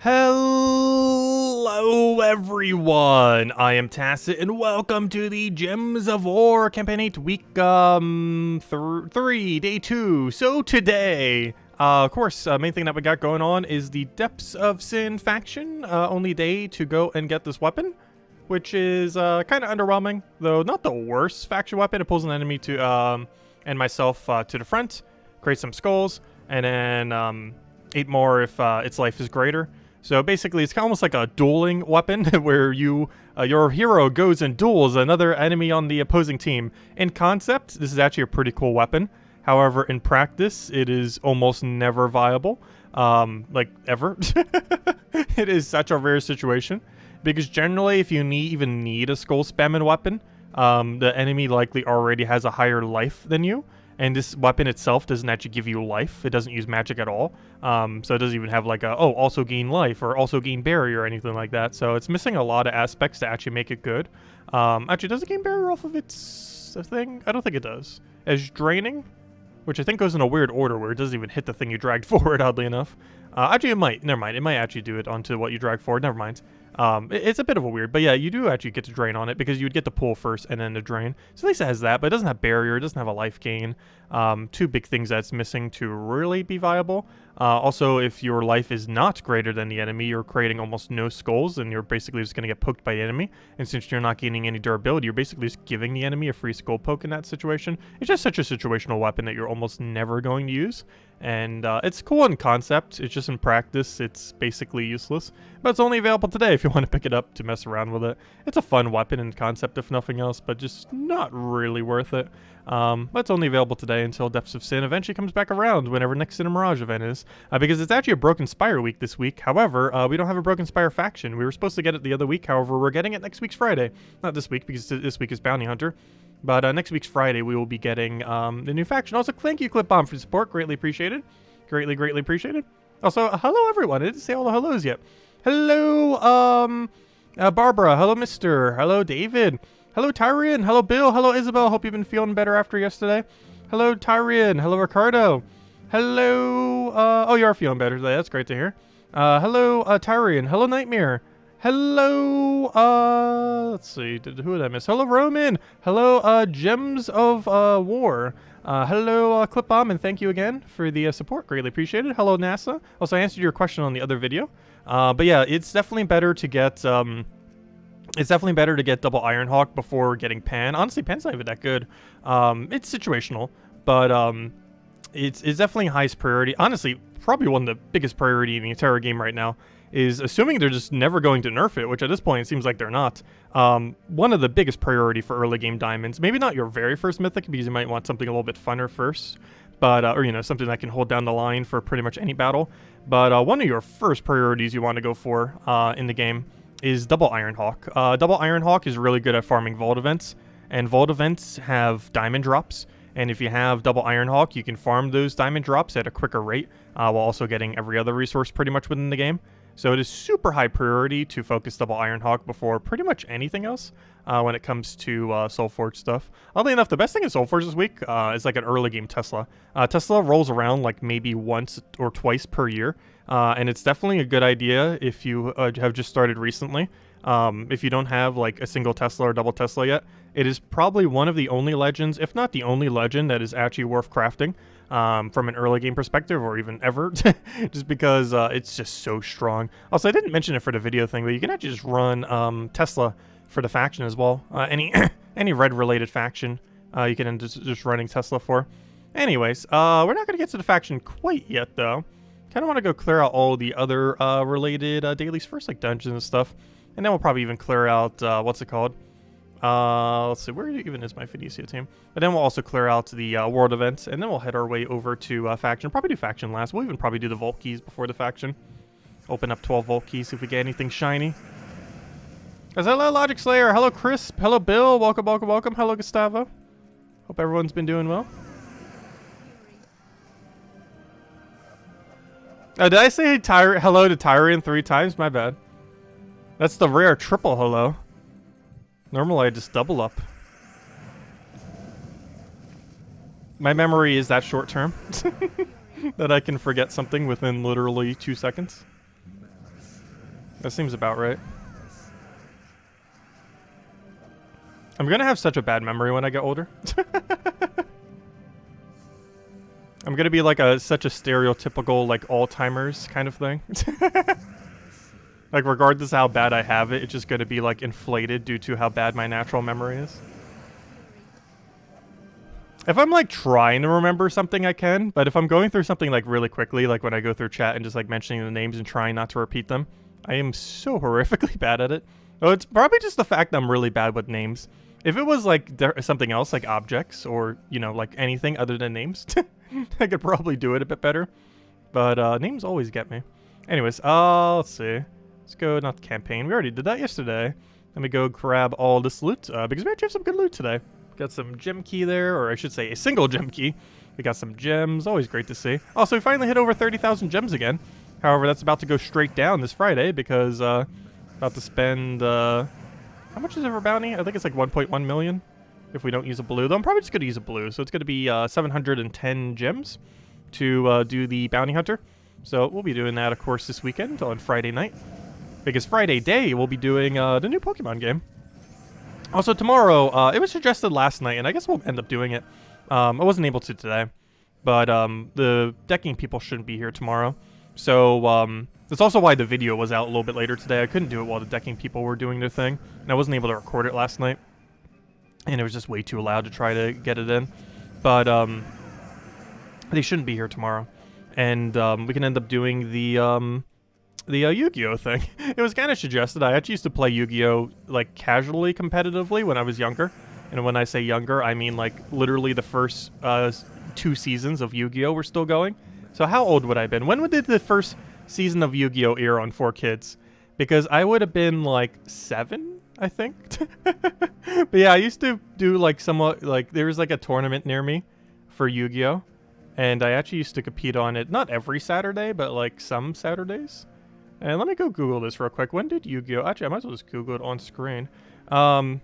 Hello everyone, I am Tacit and welcome to the Gems of War Campaign 8 week 3, day 2. So today, of course, main thing that we got going on is the Depths of Sin faction. Only day to go and get this weapon, which is kind of underwhelming, though not the worst faction weapon. It pulls an enemy to and myself to the front, create some skulls, and then 8 more if its life is greater. So basically, it's almost like a dueling weapon where your hero goes and duels another enemy on the opposing team. In concept, this is actually a pretty cool weapon. However, in practice, it is almost never viable, like ever. It is such a rare situation because generally, if you even need a skull spamming weapon, the enemy likely already has a higher life than you. And this weapon itself doesn't actually give you life. It doesn't use magic at all. So it doesn't even have like a, oh, also gain life or also gain barrier or anything like that. So it's missing a lot of aspects to actually make it good. Actually, does it gain barrier off of its thing? I don't think it does. As draining, which I think goes in a weird order where it doesn't even hit the thing you dragged forward, oddly enough. Actually, it might. Never mind. It might actually do it onto what you drag forward. Never mind. It's a bit of a weird, but yeah, you do actually get to drain on it because you would get the pull first and then the drain. So at least it has that, but it doesn't have barrier, it doesn't have a life gain. Two big things that's missing to really be viable. Also, if your life is not greater than the enemy, you're creating almost no skulls and you're basically just going to get poked by the enemy. And since you're not gaining any durability, you're basically just giving the enemy a free skull poke in that situation. It's just such a situational weapon that you're almost never going to use. And it's cool in concept, it's just in practice, it's basically useless. But it's only available today if you want to pick it up to mess around with it. It's a fun weapon in concept if nothing else, but just not really worth it. But it's only available today until Depths of Sin eventually comes back around whenever next Sin Mirage event is. Because it's actually a Broken Spire week this week. However, we don't have a Broken Spire faction. We were supposed to get it the other week, however, we're getting it next week's Friday. Not this week, because this week is Bounty Hunter. But next week's Friday, we will be getting the new faction. Also, thank you, ClipBomb, for the support. Greatly appreciated. Greatly, greatly appreciated. Also, hello, everyone. I didn't say all the hellos yet. Hello, Barbara. Hello, Mr. Hello, David. Hello, Tyrion. Hello, Bill. Hello, Isabel. Hope you've been feeling better after yesterday. Hello, Tyrion. Hello, Ricardo. Hello, oh, you are feeling better today. That's great to hear. Hello, Tyrion. Hello, Nightmare. Hello, let's see, who did I miss? Hello, Roman. Hello, Gems of War. Hello, ClipBomb, and thank you again for the support. Greatly appreciated. Hello, NASA. Also, I answered your question on the other video. But yeah, it's definitely better to get, double Ironhawk before getting Pan. Honestly, Pan's not even that good. It's situational, but, it's definitely highest priority. Honestly, probably one of the biggest priority in the entire game right now. Is assuming they're just never going to nerf it, which at this point it seems like they're not. One of the biggest priority for early game diamonds, maybe not your very first mythic because you might want something a little bit funner first, but or you know, something that can hold down the line for pretty much any battle. But one of your first priorities you want to go for in the game is double Ironhawk. Double Ironhawk is really good at farming vault events, and vault events have diamond drops. And if you have double Ironhawk, you can farm those diamond drops at a quicker rate, while also getting every other resource pretty much within the game. So it is super high priority to focus double Ironhawk before pretty much anything else when it comes to Soulforge stuff. Oddly enough, the best thing in Soulforge this week is like an early game Tesla. Tesla rolls around like maybe once or twice per year, and it's definitely a good idea if you have just started recently. If you don't have like a single Tesla or double Tesla yet, it is probably one of the only legends, if not the only legend, that is actually worth crafting from an early game perspective, or even ever, just because it's just so strong. Also, I didn't mention it for the video thing, but you can actually just run Tesla for the faction as well. Any red related faction you can end just running Tesla for. Anyways, we're not going to get to the faction quite yet, though. Kind of want to go clear out all the other related dailies first, like dungeons and stuff. And then we'll probably even clear out, what's it called? Let's see, where even is my Fiducia team? But then we'll also clear out the world events, and then we'll head our way over to faction. Probably do faction last. We'll even probably do the vault keys before the faction. Open up 12 vault keys, see if we get anything shiny. Hello, Logic Slayer. Hello, Chris. Hello, Bill. Welcome, welcome, welcome. Hello, Gustavo. Hope everyone's been doing well. Oh, did I say hello to Tyrion 3 times? My bad. That's the rare triple hello. Normally I just double up. My memory is that short term. that I can forget something within literally 2 seconds. That seems about right. I'm gonna have such a bad memory when I get older. I'm gonna be like such a stereotypical like Alzheimer's kind of thing. Like regardless of how bad I have it, it's just gonna be like inflated due to how bad my natural memory is. If I'm like trying to remember something, I can, but if I'm going through something like really quickly, like when I go through chat and just like mentioning the names and trying not to repeat them, I am so horrifically bad at it. Oh, it's probably just the fact that I'm really bad with names. If it was like something else, like objects or, you know, like anything other than names, I could probably do it a bit better. But names always get me. Anyways, let's see. Let's go, not the campaign. We already did that yesterday. Let me go grab all this loot, because we actually have some good loot today. Got some gem key there, or I should say a single gem key. We got some gems, always great to see. Also, we finally hit over 30,000 gems again. However, that's about to go straight down this Friday because about to spend, how much is it for bounty? I think it's like 1.1 million if we don't use a blue. Though I'm probably just going to use a blue. So it's going to be 710 gems to do the bounty hunter. So we'll be doing that, of course, this weekend on Friday night. Because Friday day, we'll be doing the new Pokemon game. Also, tomorrow, it was suggested last night, and I guess we'll end up doing it. I wasn't able to today. But the decking people shouldn't be here tomorrow. So that's also why the video was out a little bit later today. I couldn't do it while the decking people were doing their thing. And I wasn't able to record it last night. And it was just way too loud to try to get it in. But they shouldn't be here tomorrow. And we can end up doing the Yu-Gi-Oh thing. It was kind of suggested. I actually used to play Yu-Gi-Oh like casually competitively when I was younger. And when I say younger, I mean like literally the first 2 seasons of Yu-Gi-Oh were still going. So how old would I have been? When did the first season of Yu-Gi-Oh air on 4Kids? Because I would have been like 7, I think. But yeah, I used to do like somewhat like there was like a tournament near me for Yu-Gi-Oh, and I actually used to compete on it not every Saturday, but like some Saturdays. And let me go Google this real quick. When did Yu-Gi-Oh? Actually, I might as well just Google it on screen. But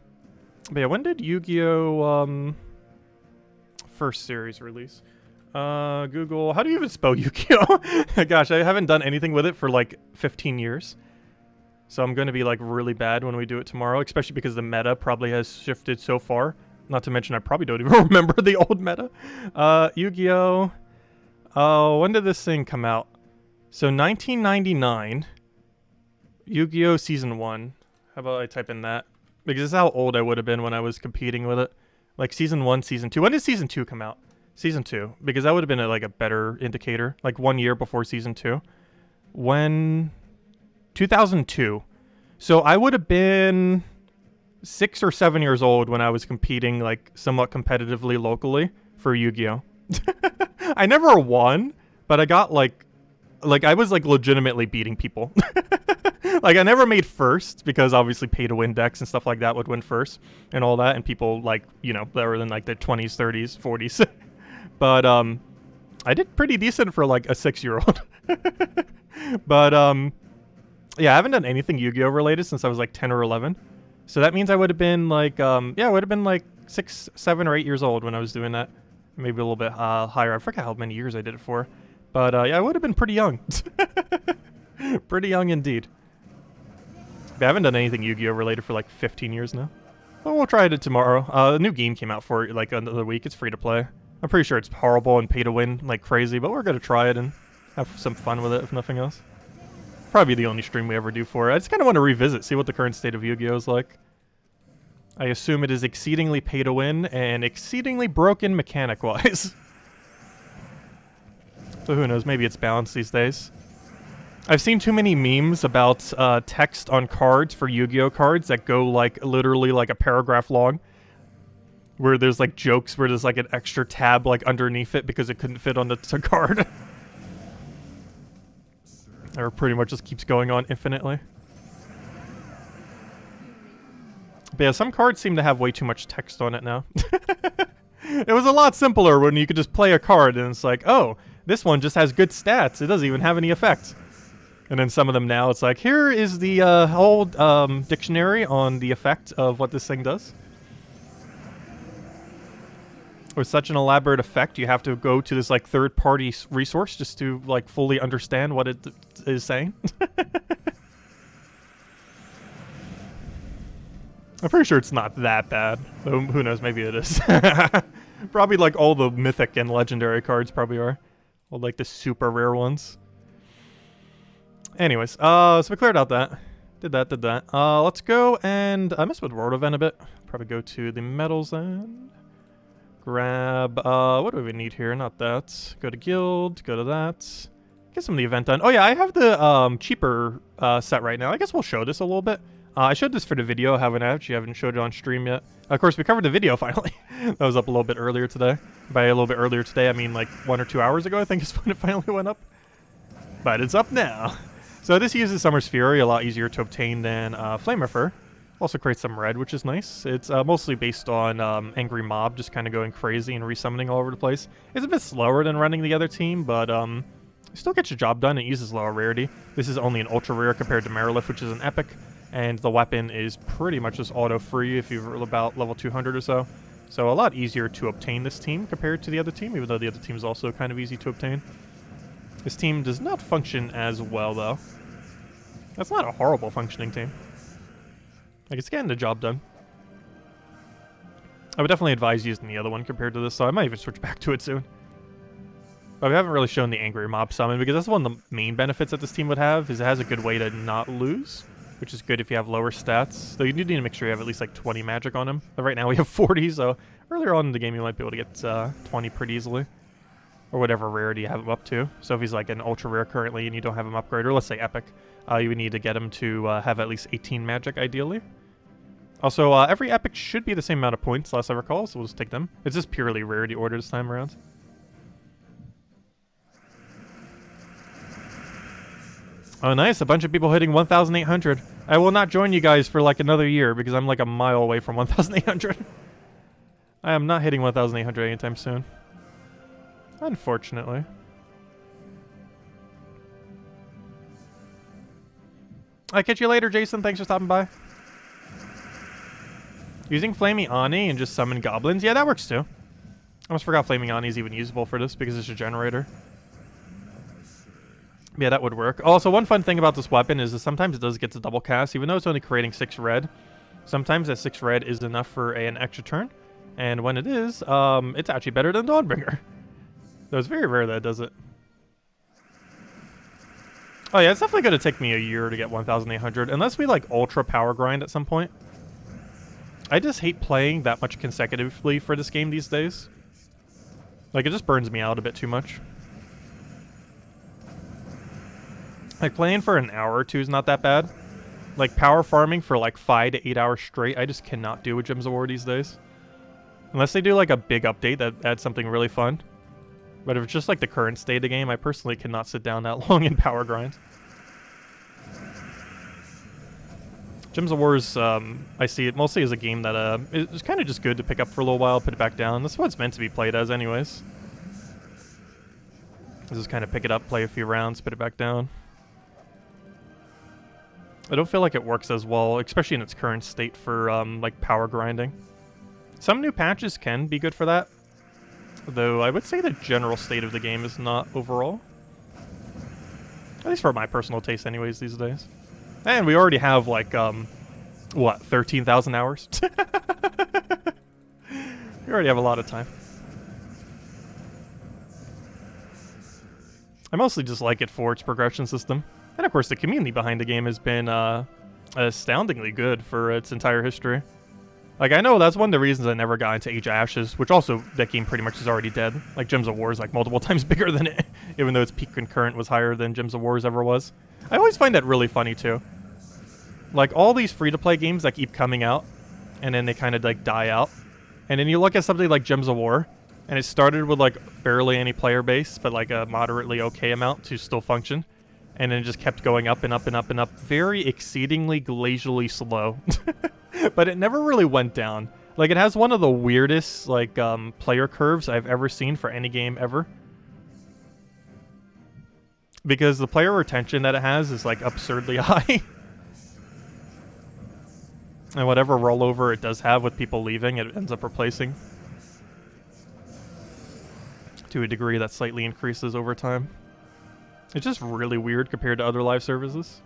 yeah, when did Yu-Gi-Oh first series release? Google, how do you even spell Yu-Gi-Oh? Gosh, I haven't done anything with it for like 15 years. So I'm going to be like really bad when we do it tomorrow, especially because the meta probably has shifted so far. Not to mention I probably don't even remember the old meta. Yu-Gi-Oh! Oh, when did this thing come out? So 1999, Yu-Gi-Oh! Season 1. How about I type in that? Because this is how old I would have been when I was competing with it. Like Season 1, Season 2. When did Season 2 come out? Season 2. Because that would have been like a better indicator. Like 1 year before Season 2. When... 2002. So I would have been 6 or 7 years old when I was competing like somewhat competitively locally for Yu-Gi-Oh! I never won, but I got like I was like legitimately beating people. Like I never made first because obviously pay to win decks and stuff like that would win first and all that, and people like, you know, that were in like their 20s, 30s, 40s. But I did pretty decent for like a 6-year-old. But yeah, I haven't done anything Yu-Gi-Oh! Related since I was like 10 or 11. So that means I would have been like, yeah, I would have been like 6, 7, or 8 years old when I was doing that. Maybe a little bit higher. I forget how many years I did it for. But yeah, I would have been pretty young. Pretty young indeed. But I haven't done anything Yu-Gi-Oh! Related for like 15 years now. But we'll try it tomorrow. A new game came out for like another week. It's free to play. I'm pretty sure it's horrible and pay to win like crazy, but we're going to try it and have some fun with it if nothing else. Probably the only stream we ever do for it. I just kind of want to revisit, see what the current state of Yu-Gi-Oh! Is like. I assume it is exceedingly pay to win and exceedingly broken mechanic-wise. So who knows, maybe it's balanced these days. I've seen too many memes about text on cards for Yu-Gi-Oh! Cards that go like literally like a paragraph long. Where there's like jokes where there's like an extra tab like underneath it because it couldn't fit on the card. Or pretty much just keeps going on infinitely. But yeah, some cards seem to have way too much text on it now. It was a lot simpler when you could just play a card and it's like, oh, this one just has good stats. It doesn't even have any effects. And then some of them now, it's like, here is the whole dictionary on the effect of what this thing does. with such an elaborate effect, you have to go to this like third-party resource just to like fully understand what it is saying. I'm pretty sure it's not that bad. Though who knows, maybe it is. Probably like all the mythic and legendary cards probably are. Or like the super rare ones. Anyways, so we cleared out that. Did that. Let's go and I messed with World Event a bit. Probably go to the metals and grab, what do we need here? Not that. Go to guild, go to that. Get some of the event done. Oh yeah, I have the cheaper set right now. I guess we'll show this a little bit. I showed this for the video, haven't showed it on stream yet. Of course, we covered the video finally. That was up a little bit earlier today. By a little bit earlier today, I mean like 1 or 2 hours ago, I think is when it finally went up. But it's up now. So this uses Summer's Fury, a lot easier to obtain than Flamefer. Also creates some red, which is nice. It's mostly based on Angry Mob, just kind of going crazy and resummoning all over the place. It's a bit slower than running the other team, but it still gets your job done. It uses lower rarity. This is only an ultra rare compared to Merilith, which is an epic. And the weapon is pretty much just auto-free if you're about level 200 or so. So a lot easier to obtain this team compared to the other team, even though the other team is also kind of easy to obtain. This team does not function as well, though. That's not a horrible functioning team. Like, it's getting the job done. I would definitely advise using the other one compared to this, so I might even switch back to it soon. But we haven't really shown the Angry Mob summon, because that's one of the main benefits that this team would have, is it has a good way to not lose. Which is good if you have lower stats. Though you do need to make sure you have at least like 20 magic on him. But right now we have 40, so earlier on in the game you might be able to get 20 pretty easily. Or whatever rarity you have him up to. So if he's like an ultra rare currently and you don't have him upgraded, or let's say epic, you would need to get him to have at least 18 magic ideally. Also, every epic should be the same amount of points, last I recall, so we'll just take them. It's just purely rarity order this time around. Oh, nice. A bunch of people hitting 1,800. I will not join you guys for like another year because I'm like a mile away from 1,800. I am not hitting 1,800 anytime soon. Unfortunately. I'll catch you later, Jason. Thanks for stopping by. Using Flaming Ani and just summon goblins? Yeah, that works too. I almost forgot Flaming Ani is even usable for this because it's a generator. Yeah, that would work. Also, one fun thing about this weapon is that sometimes it does get to double cast, even though it's only creating 6 red. Sometimes that 6 red is enough for an extra turn, and when it is, it's actually better than Dawnbringer. So it's very rare that it does it. Oh yeah, it's definitely going to take me a year to get 1,800, unless we like ultra power grind at some point. I just hate playing that much consecutively for this game these days. Like, it just burns me out a bit too much. Like, playing for an hour or two is not that bad. Like, power farming for like 5 to 8 hours straight, I just cannot do with Gems of War these days. Unless they do like a big update that adds something really fun. But if it's just like the current state of the game, I personally cannot sit down that long in power grind. Gems of War is, I see it mostly as a game that it's kind of just good to pick up for a little while, put it back down. That's what it's meant to be played as anyways. Just kind of pick it up, play a few rounds, put it back down. I don't feel like it works as well, especially in its current state for like power grinding. Some new patches can be good for that, though I would say the general state of the game is not overall. At least for my personal taste anyways these days. And we already have like, what, 13,000 hours? We already have a lot of time. I mostly just like it for its progression system. And of course, the community behind the game has been astoundingly good for its entire history. Like, I know that's one of the reasons I never got into Age of Ashes, which also, that game pretty much is already dead. Like, Gems of War is like multiple times bigger than it, even though its peak concurrent was higher than Gems of Wars ever was. I always find that really funny, too. Like, all these free-to-play games that keep coming out, and then they kind of, like, die out. And then you look at something like Gems of War, and it started with, like, barely any player base, but, like, a moderately okay amount to still function. And then it just kept going up and up and up and up, very exceedingly glacially slow. But it never really went down. Like, it has one of the weirdest, like, player curves I've ever seen for any game ever. Because the player retention that it has is, like, absurdly high. And whatever rollover it does have with people leaving, it ends up replacing. To a degree that slightly increases over time. It's just really weird compared to other live services.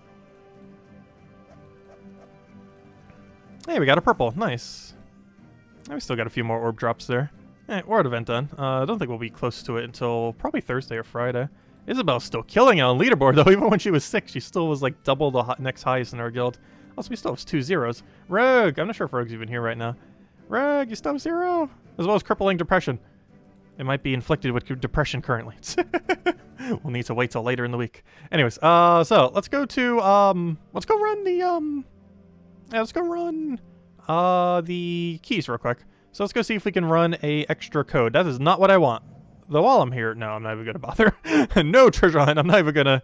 Hey, we got a purple. Nice. We still got a few more orb drops there. We're at event done. I don't think we'll be close to it until probably Thursday or Friday. Isabel's still killing it on leaderboard, though. Even when she was 6, she still was like double the next highest in our guild. Also, we still have 2 zeros. Rogue! I'm not sure if Rogue's even here right now. Rogue, you still have 0! As well as crippling depression. It might be inflicted with depression currently. We'll need to wait till later in the week. Anyways, so let's go to, let's go run the, let's go run, the keys real quick. So let's go see if we can run a extra code. That is not what I want. Though while I'm here, no, I'm not even gonna bother. No treasure hunt. I'm not even gonna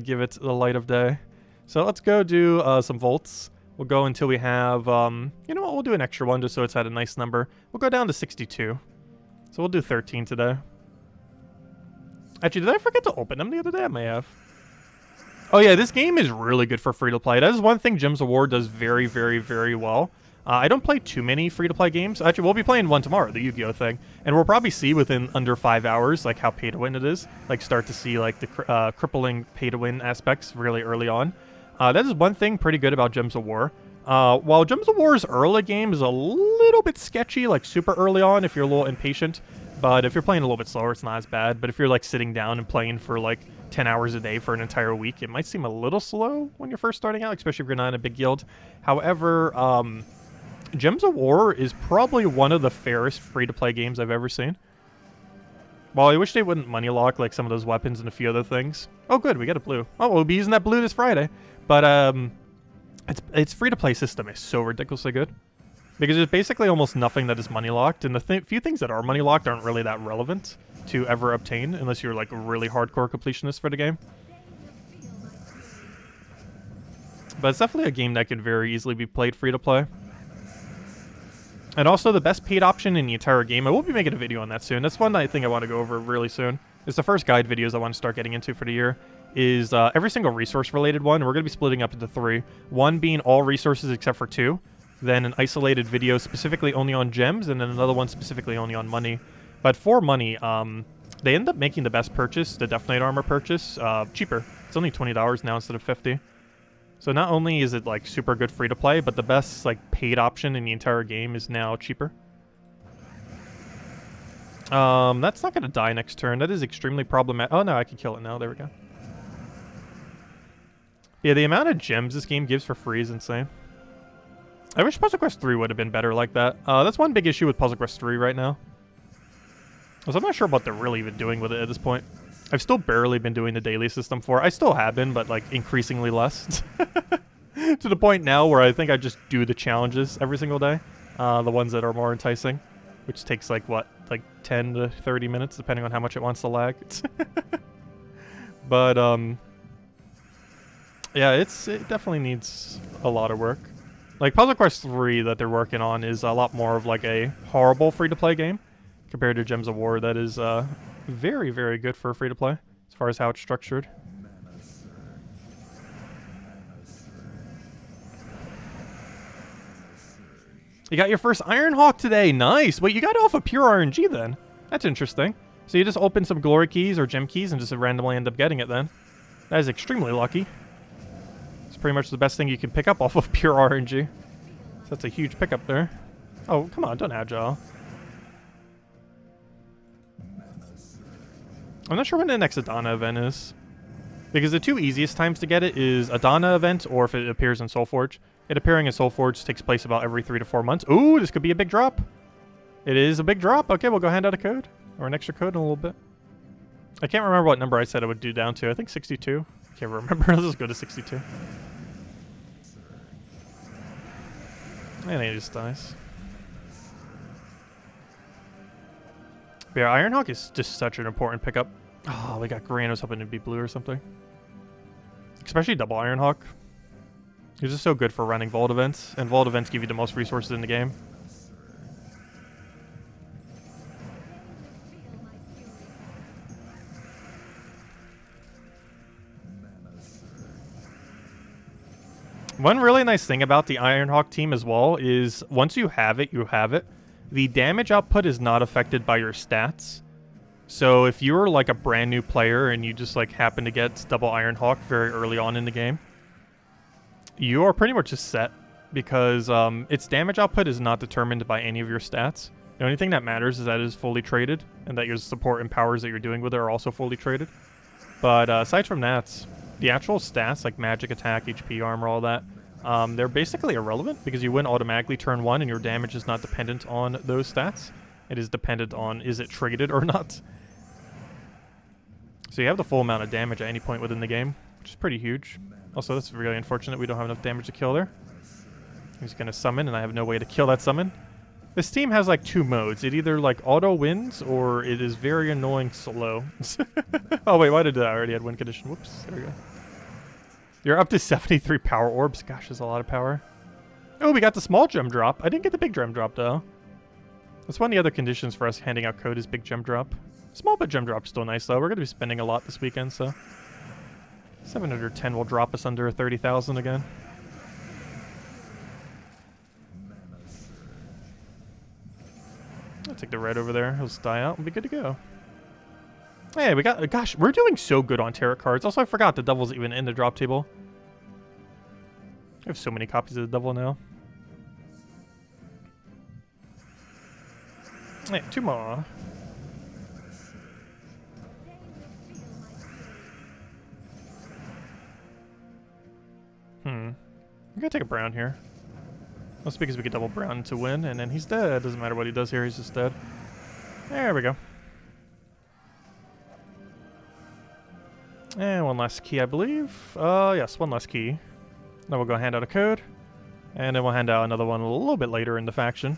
give it the light of day. So let's go do some volts. We'll go until we have, you know what? We'll do an extra one just so it's at a nice number. We'll go down to 62. So we'll do 13 today. Actually, did I forget to open them the other day? I may have. Oh yeah, this game is really good for free-to-play. That is one thing Gems of War does very, very, very well. I don't play too many free-to-play games. Actually, we'll be playing one tomorrow, the Yu-Gi-Oh thing. And we'll probably see within under 5 hours, like, how pay-to-win it is. Like, start to see, like, the crippling pay-to-win aspects really early on. That is one thing pretty good about Gems of War. While Gems of War's early game is a little bit sketchy, like, super early on if you're a little impatient. But if you're playing a little bit slower, it's not as bad. But if you're, like, sitting down and playing for, like, 10 hours a day for an entire week, it might seem a little slow when you're first starting out, especially if you're not in a big guild. However, Gems of War is probably one of the fairest free-to-play games I've ever seen. While I wish they wouldn't money lock like some of those weapons and a few other things. Oh, good, we got a blue. Oh, we'll be using that blue this Friday. But its free-to-play system is so ridiculously good. Because there's basically almost nothing that is money locked, and the few things that are money locked aren't really that relevant to ever obtain, unless you're like a really hardcore completionist for the game. But it's definitely a game that could very easily be played free-to-play. And also the best paid option in the entire game. I will be making a video on that soon. That's one that I think I want to go over really soon. It's the first guide videos I want to start getting into for the year. Is every single resource related one. We're going to be splitting up into 3. One being all resources except for 2. Then an isolated video specifically only on gems. And then another one specifically only on money. But for money, they end up making the best purchase, the Death Knight armor purchase, cheaper. It's only $20 now instead of $50. So not only is it like super good free to play, but the best like paid option in the entire game is now cheaper. That's not gonna die next turn. That is extremely problematic. Oh no, I can kill it now. There we go. Yeah, the amount of gems this game gives for free is insane. I wish Puzzle Quest 3 would have been better like that. That's one big issue with Puzzle Quest 3 right now. So I'm not sure what they're really even doing with it at this point. I've still barely been doing the daily system for it. I still have been, but like increasingly less. To the point now where I think I just do the challenges every single day. The ones that are more enticing. Which takes like, what, like 10 to 30 minutes, depending on how much it wants to lag. But, yeah, it definitely needs a lot of work. Like, Puzzle Quest 3 that they're working on is a lot more of like a horrible free-to-play game. Compared to Gems of War, that is, very, very good for free-to-play, as far as how it's structured. You got your first Ironhawk today. Nice. Wait, you got it off of pure RNG then. That's interesting. So you just open some glory keys or gem keys and just randomly end up getting it then. That is extremely lucky. It's pretty much the best thing you can pick up off of pure RNG. So that's a huge pickup there. Oh, come on, don't agile. I'm not sure when the next Adana event is. Because the 2 easiest times to get it is Adana event or if it appears in Soulforge. It appearing in Soulforge takes place about every 3 to 4 months. Ooh, this could be a big drop. It is a big drop. Okay, we'll go hand out a code. Or an extra code in a little bit. I can't remember what number I said it would do down to. I think 62. Can't remember. Let's just go to 62. And he just dies. But yeah, Ironhawk is just such an important pickup. Oh, we got green. I was hoping it'd be blue or something. Especially double Ironhawk. It's just so good for running vault events. And vault events give you the most resources in the game. One really nice thing about the Ironhawk team as well is once you have it, you have it. The damage output is not affected by your stats. So if you're like a brand new player and you just like happen to get double Iron Hawk very early on in the game, you are pretty much just set because its damage output is not determined by any of your stats. The only thing that matters is that it is fully traded and that your support and powers that you're doing with it are also fully traded. But aside from that, the actual stats like magic, attack, HP, armor, all that, they're basically irrelevant because you win automatically turn 1 and your damage is not dependent on those stats. It is dependent on is it traded or not. So you have the full amount of damage at any point within the game, which is pretty huge. Also, that's really unfortunate we don't have enough damage to kill there. He's going to summon, and I have no way to kill that summon. This team has like 2 modes. It either like auto wins, or it is very annoying slow. Oh wait, why did I already had win condition? Whoops, there we go. You're up to 73 power orbs. Gosh, that's a lot of power. Oh, we got the small gem drop. I didn't get the big gem drop though. That's one of the other conditions for us handing out code is big gem drop. Small but gem drop's still nice though. We're going to be spending a lot this weekend, so 710 will drop us under 30,000 again. I'll take the red over there. He'll just die out and be good to go. Hey, we got... Gosh, we're doing so good on tarot cards. Also, I forgot the Devil's even in the drop table. I have so many copies of the Devil now. Hey, 2 more. I'm gonna take a brown here. That's because we get double brown to win, and then he's dead. Doesn't matter what he does here, he's just dead. There we go. And one last key, I believe. Yes, one last key. Then we'll go hand out a code. And then we'll hand out another one a little bit later in the faction.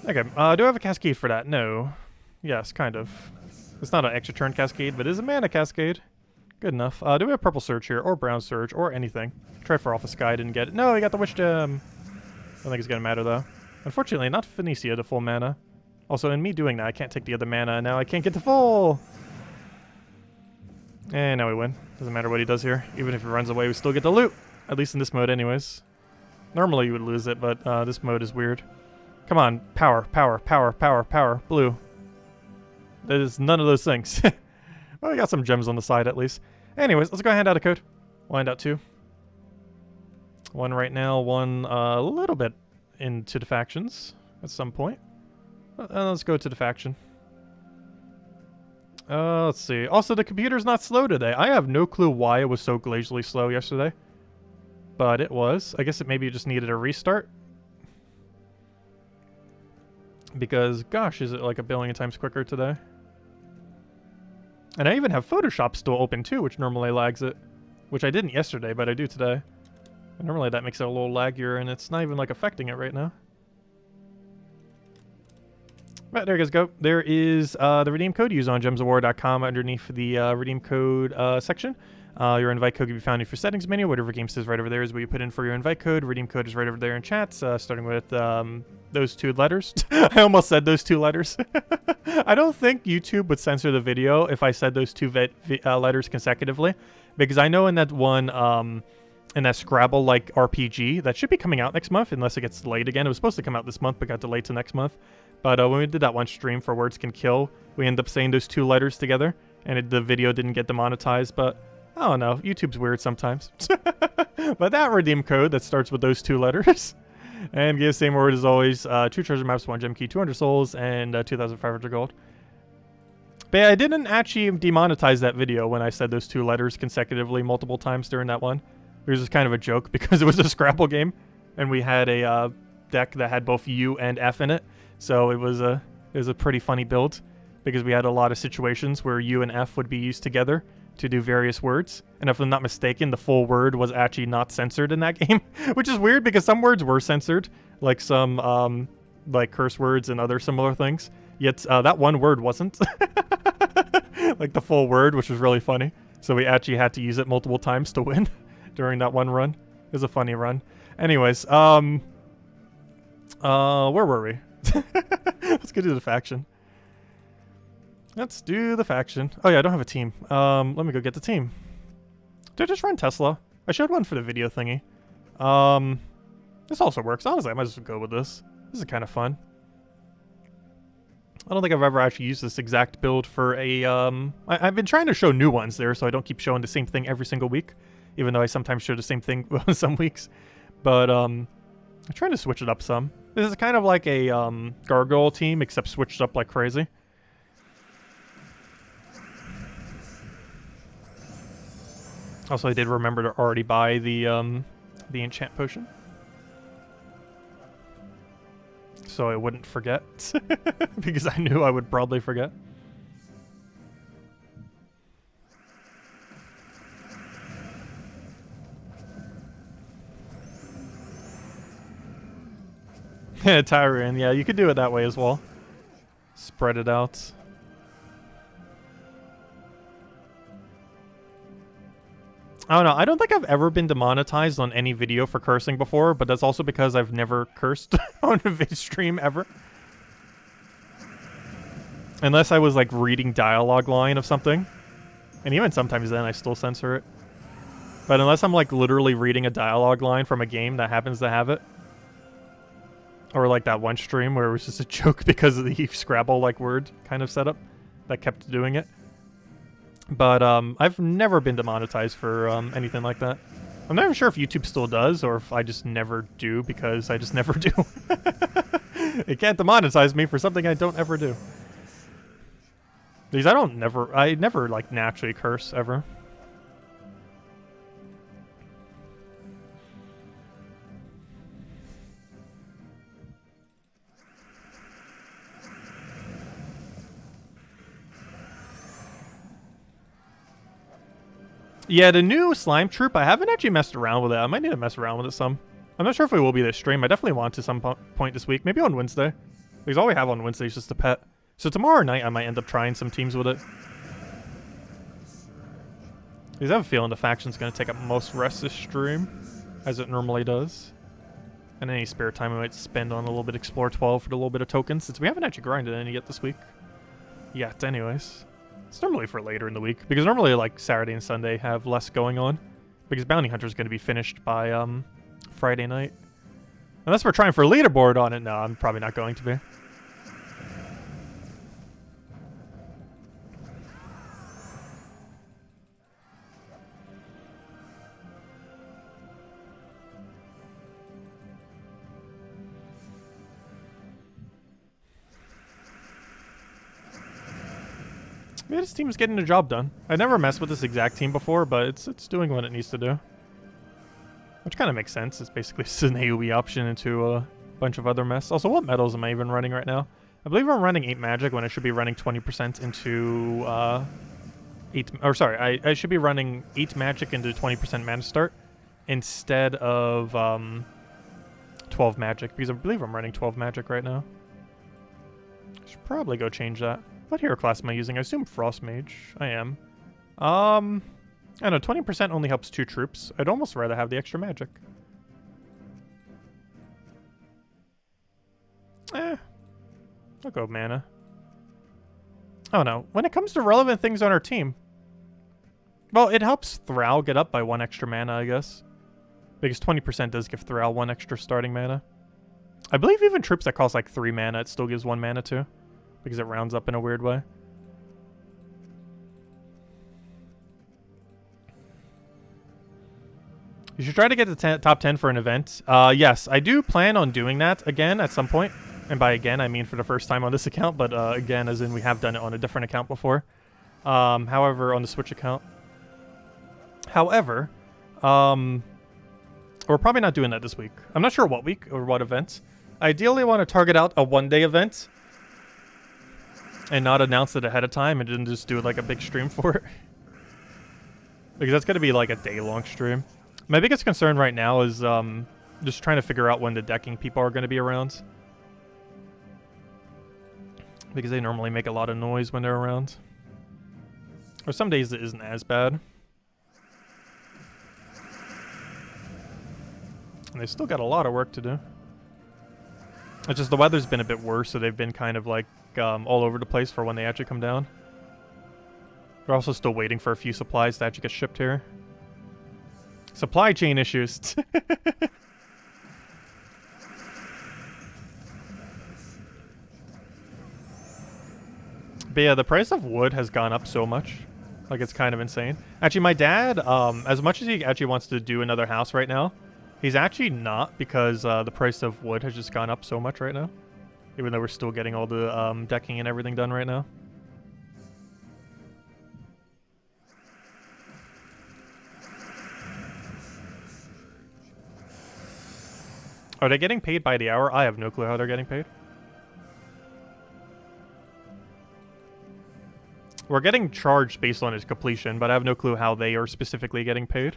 Okay, do I have a cascade for that? No. Yes, kind of. It's not an extra turn cascade, but it is a mana cascade. Good enough. Do we have purple surge here, or brown surge, or anything? Tried for Alpha Sky, didn't get it. No, we got the Witch Gem. I don't think it's gonna matter though. Unfortunately, not Phoenicia to full mana. Also, in me doing that, I can't take the other mana, and now I can't get to full! And now we win. Doesn't matter what he does here. Even if he runs away, we still get the loot. At least in this mode anyways. Normally you would lose it, but this mode is weird. Come on, power, power, power, power, power, blue. That is none of those things. Well, we got some gems on the side at least. Anyways, let's go hand out a code. We'll hand out 2. 1 right now, 1 a little bit into the factions at some point. Let's go to the faction. Let's see. Also, the computer's not slow today. I have no clue why it was so glacially slow yesterday. But it was. I guess it maybe just needed a restart. Because, gosh, is it like a billion times quicker today. And I even have Photoshop still open too, which normally lags it. Which I didn't yesterday, but I do today. And normally that makes it a little laggier, and it's not even like affecting it right now. But there you guys go. There is the redeem code used on gemsofwar.com underneath the redeem code section. Your invite code can be found in your settings menu. Whatever game says right over there is what you put in for your invite code. Redeem code is right over there in chat, starting with those 2 letters. I almost said those 2 letters. I don't think YouTube would censor the video if I said those 2 letters consecutively, because I know in that one, in that Scrabble-like RPG, that should be coming out next month, unless it gets delayed again. It was supposed to come out this month, but got delayed to next month. But when we did that one stream for Words Can Kill, we ended up saying those 2 letters together, and the video didn't get demonetized, but I don't know. YouTube's weird sometimes. But that redeem code that starts with those 2 letters and gives the same word as always. 2 treasure maps, 1 gem key, 200 souls, and 2,500 gold. But yeah, I didn't actually demonetize that video when I said those 2 letters consecutively multiple times during that one. It was just kind of a joke because it was a Scrabble game, and we had a deck that had both U and F in it. So it was a pretty funny build because we had a lot of situations where U and F would be used together to do various words. And if I'm not mistaken, the full word was actually not censored in that game, which is weird because some words were censored, like some like curse words and other similar things. Yet that one word wasn't. Like the full word, which was really funny. So we actually had to use it multiple times to win during that one run. It was a funny run. Anyways, where were we? Let's go to the faction. Let's do the faction. Oh yeah, I don't have a team. Let me go get the team. Did I just run Tesla? I showed one for the video thingy. This also works. Honestly, I might as well go with this. This This is kind of fun. I don't think I've ever actually used this exact build for a, I've been trying to show new ones there so I don't keep showing the same thing every single week, even though I sometimes show the same thing some weeks. But, I'm trying to switch it up some. This is kind of like a, gargoyle team, except switched up like crazy. Also, I did remember to already buy the enchant potion. So I wouldn't forget. Because I knew I would probably forget. Tyrion, yeah, you could do it that way as well. Spread it out. I don't know, I don't think I've ever been demonetized on any video for cursing before, but that's also because I've never cursed on a vid stream ever. Unless I was like reading dialogue line of something. And even sometimes then I still censor it. But unless I'm like literally reading a dialogue line from a game that happens to have it. Or like that one stream where it was just a joke because of the Scrabble like word kind of setup that kept doing it. But I've never been demonetized for anything like that. I'm not even sure if YouTube still does or if I just never do because I just never do. It can't demonetize me for something I don't ever do. Because I never like naturally curse ever. Yeah, the new slime troop, I haven't actually messed around with it. I might need to mess around with it some. I'm not sure if it will be this stream. I definitely want to some point this week. Maybe on Wednesday. Because all we have on Wednesday is just a pet. So tomorrow night I might end up trying some teams with it. Because I have a feeling the faction's going to take up most rest this stream. As it normally does. And any spare time I might spend on a little bit Explore 12 for a little bit of tokens. Since we haven't actually grinded any yet this week. Yet, anyways. It's normally for later in the week, because normally like Saturday and Sunday have less going on, because Bounty Hunter is going to be finished by Friday night. Unless we're trying for a leaderboard on it, no, I'm probably not going to be. Yeah, this team's getting the job done. I never messed with this exact team before, but it's doing what it needs to do. Which kind of makes sense. It's basically just an AoE option into a bunch of other mess. Also, what medals am I even running right now? I believe I'm running 8 magic when I should be running 20% into 8... Or sorry, I should be running 8 magic into 20% mana start instead of 12 magic, because I believe I'm running 12 magic right now. I should probably go change that. What hero class am I using? I assume Frost Mage. I am. I don't know, 20% only helps 2 troops. I'd almost rather have the extra magic. I'll go mana. Oh no, when it comes to relevant things on our team, well, it helps Thrall get up by 1 extra mana, I guess. Because 20% does give Thrall 1 extra starting mana. I believe even troops that cost like 3 mana, it still gives 1 mana too. Because it rounds up in a weird way. You should try to get the top 10 for an event. Yes, I do plan on doing that again at some point. And by again, I mean for the first time on this account. But again, as in we have done it on a different account before. However, on the Switch account. However, we're probably not doing that this week. I'm not sure what week or what event. I ideally want to target out a 1-day event. And not announce it ahead of time and then just do like a big stream for it. Because that's going to be like a day-long stream. My biggest concern right now is just trying to figure out when the decking people are going to be around. Because they normally make a lot of noise when they're around. Or some days it isn't as bad. And they still got a lot of work to do. It's just the weather's been a bit worse, so they've been kind of like all over the place for when they actually come down. We're also still waiting for a few supplies to actually get shipped here. Supply chain issues. But yeah, the price of wood has gone up so much. Like, it's kind of insane. Actually, my dad, as much as he actually wants to do another house right now, he's actually not, because the price of wood has just gone up so much right now. Even though we're still getting all the decking and everything done right now. Are they getting paid by the hour? I have no clue how they're getting paid. We're getting charged based on its completion, but I have no clue how they are specifically getting paid.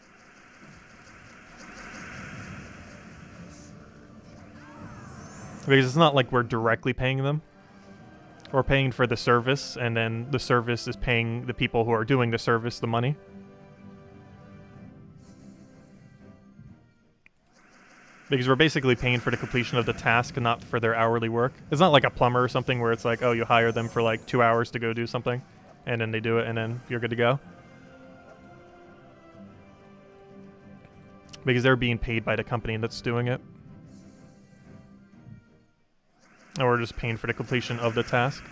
Because it's not like we're directly paying them. We're paying for the service, and then the service is paying the people who are doing the service the money. Because we're basically paying for the completion of the task, not for their hourly work. It's not like a plumber or something where it's like, oh, you hire them for like 2 hours to go do something, and then they do it, and then you're good to go. Because they're being paid by the company that's doing it. And we're just paying for the completion of the task.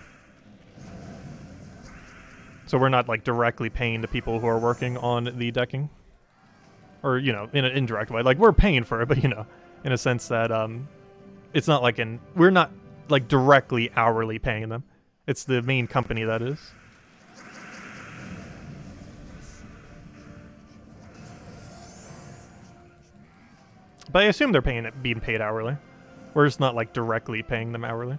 So we're not like directly paying the people who are working on the decking. Or, you know, in an indirect way. Like, we're paying for it, but, you know, in a sense that it's not like we're not like directly hourly paying them. It's the main company that is. But I assume they're being paid hourly. We're just not like directly paying them hourly.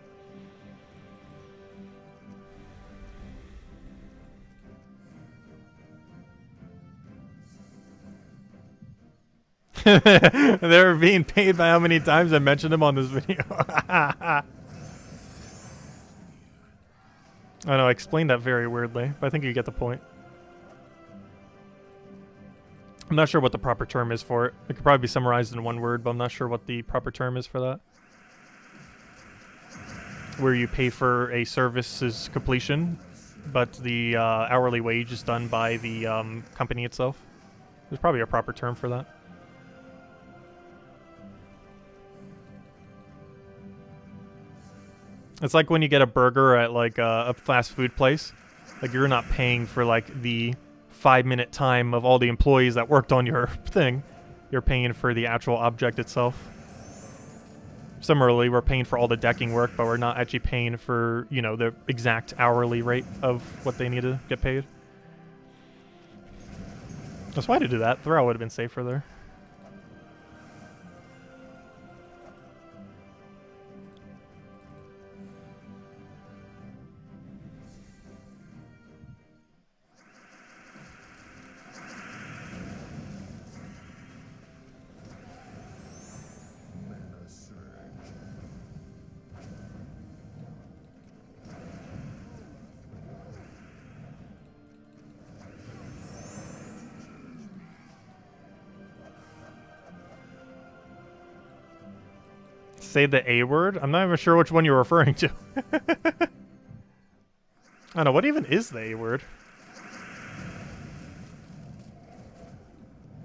They're being paid by how many times I mentioned them on this video. I know, I explained that very weirdly, but I think you get the point. I'm not sure what the proper term is for it. It could probably be summarized in one word, but I'm not sure what the proper term is for that. Where you pay for a service's completion, but the hourly wage is done by the company itself. There's probably a proper term for that. It's like when you get a burger at like a fast food place. Like, you're not paying for like the 5-minute time of all the employees that worked on your thing. You're paying for the actual object itself. Similarly, we're paying for all the decking work, but we're not actually paying for, you know, the exact hourly rate of what they need to get paid. That's why to do that. Throw would have been safer there. Say the A word? I'm not even sure which one you're referring to. I don't know, what even is the A word?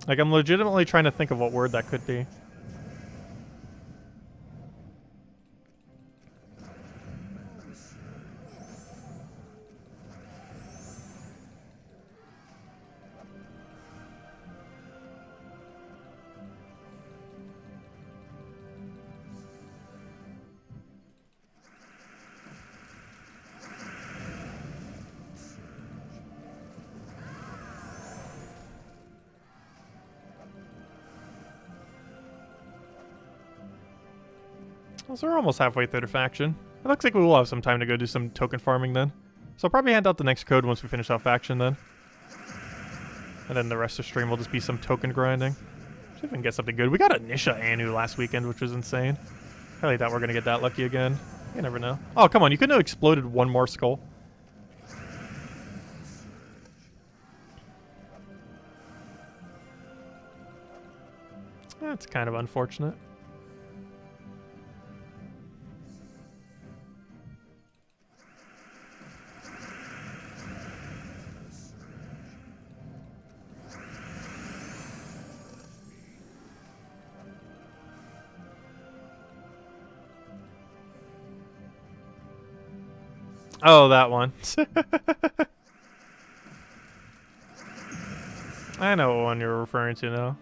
Like, I'm legitimately trying to think of what word that could be. So we're almost halfway through the faction. It looks like we will have some time to go do some token farming then. So I'll probably hand out the next code once we finish off faction then. And then the rest of the stream will just be some token grinding. See if we can get something good. We got a Nisha Anu last weekend, which was insane. I really doubt we're going to get that lucky again. You never know. Oh, come on. You couldn't have exploded one more skull. That's kind of unfortunate. Oh, that one. I know what one you're referring to now.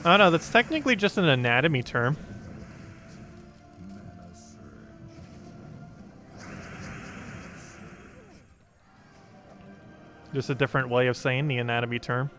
Oh no, that's technically just an anatomy term. Just a different way of saying the anatomy term.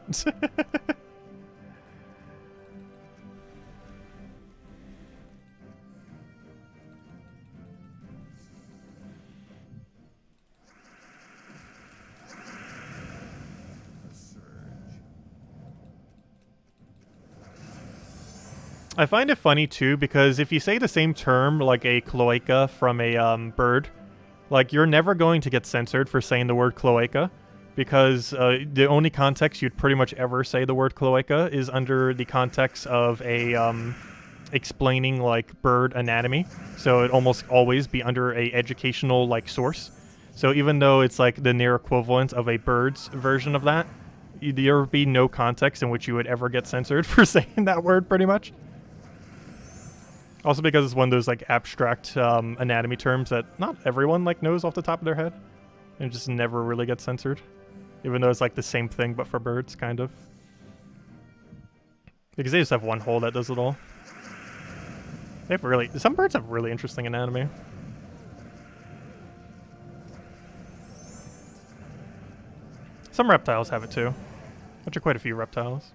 I find it funny too because if you say the same term like a cloaca from a bird, like you're never going to get censored for saying the word cloaca because the only context you'd pretty much ever say the word cloaca is under the context of a explaining like bird anatomy. So it'd almost always be under a educational like source. So even though it's like the near equivalent of a bird's version of that, there would be no context in which you would ever get censored for saying that word pretty much. Also because it's one of those like abstract anatomy terms that not everyone like knows off the top of their head and just never really gets censored. Even though it's like the same thing but for birds, kind of. Because they just have one hole that does it all. They have really, some birds have really interesting anatomy. Some reptiles have it too. Actually quite a few reptiles.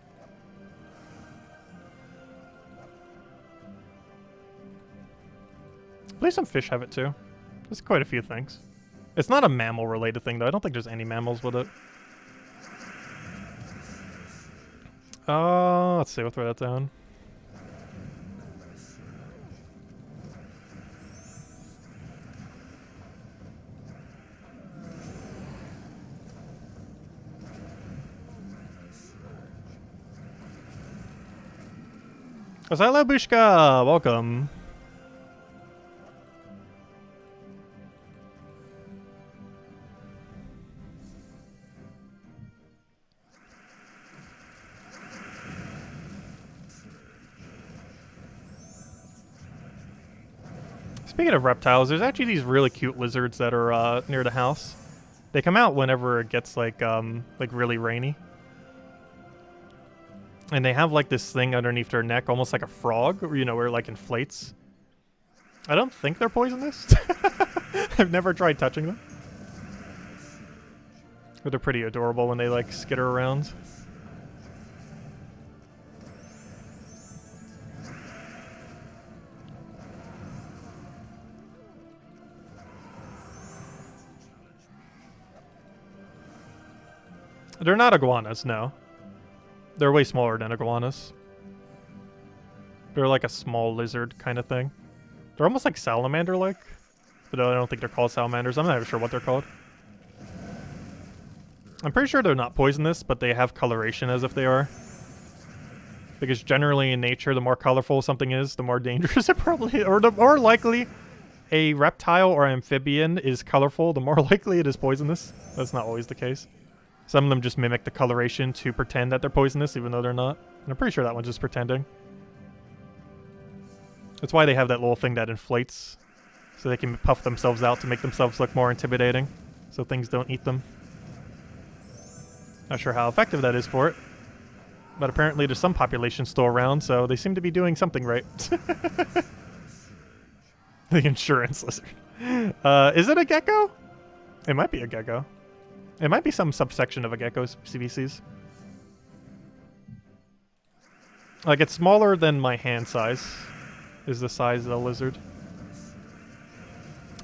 I believe some fish have it too. There's quite a few things. It's not a mammal-related thing, though. I don't think there's any mammals with it. Let's see. We'll throw that down. Hello, Bushka! Welcome. Speaking of reptiles, there's actually these really cute lizards that are near the house. They come out whenever it gets like really rainy. And they have like this thing underneath their neck, almost like a frog, you know, where it like inflates. I don't think they're poisonous. I've never tried touching them. But they're pretty adorable when they like skitter around. They're not iguanas, no. They're way smaller than iguanas. They're like a small lizard kind of thing. They're almost like salamander-like. But I don't think they're called salamanders. I'm not even sure what they're called. I'm pretty sure they're not poisonous, but they have coloration as if they are. Because generally in nature, the more colorful something is, the more dangerous it probably, or the more likely a reptile or amphibian is colorful, the more likely it is poisonous. That's not always the case. Some of them just mimic the coloration to pretend that they're poisonous, even though they're not. And I'm pretty sure that one's just pretending. That's why they have that little thing that inflates, so they can puff themselves out to make themselves look more intimidating, so things don't eat them. Not sure how effective that is for it, but apparently there's some population still around, so they seem to be doing something right. The insurance lizard. Is it a gecko? It might be a gecko. It might be some subsection of a gecko's species. Like, it's smaller than my hand size, is the size of the lizard.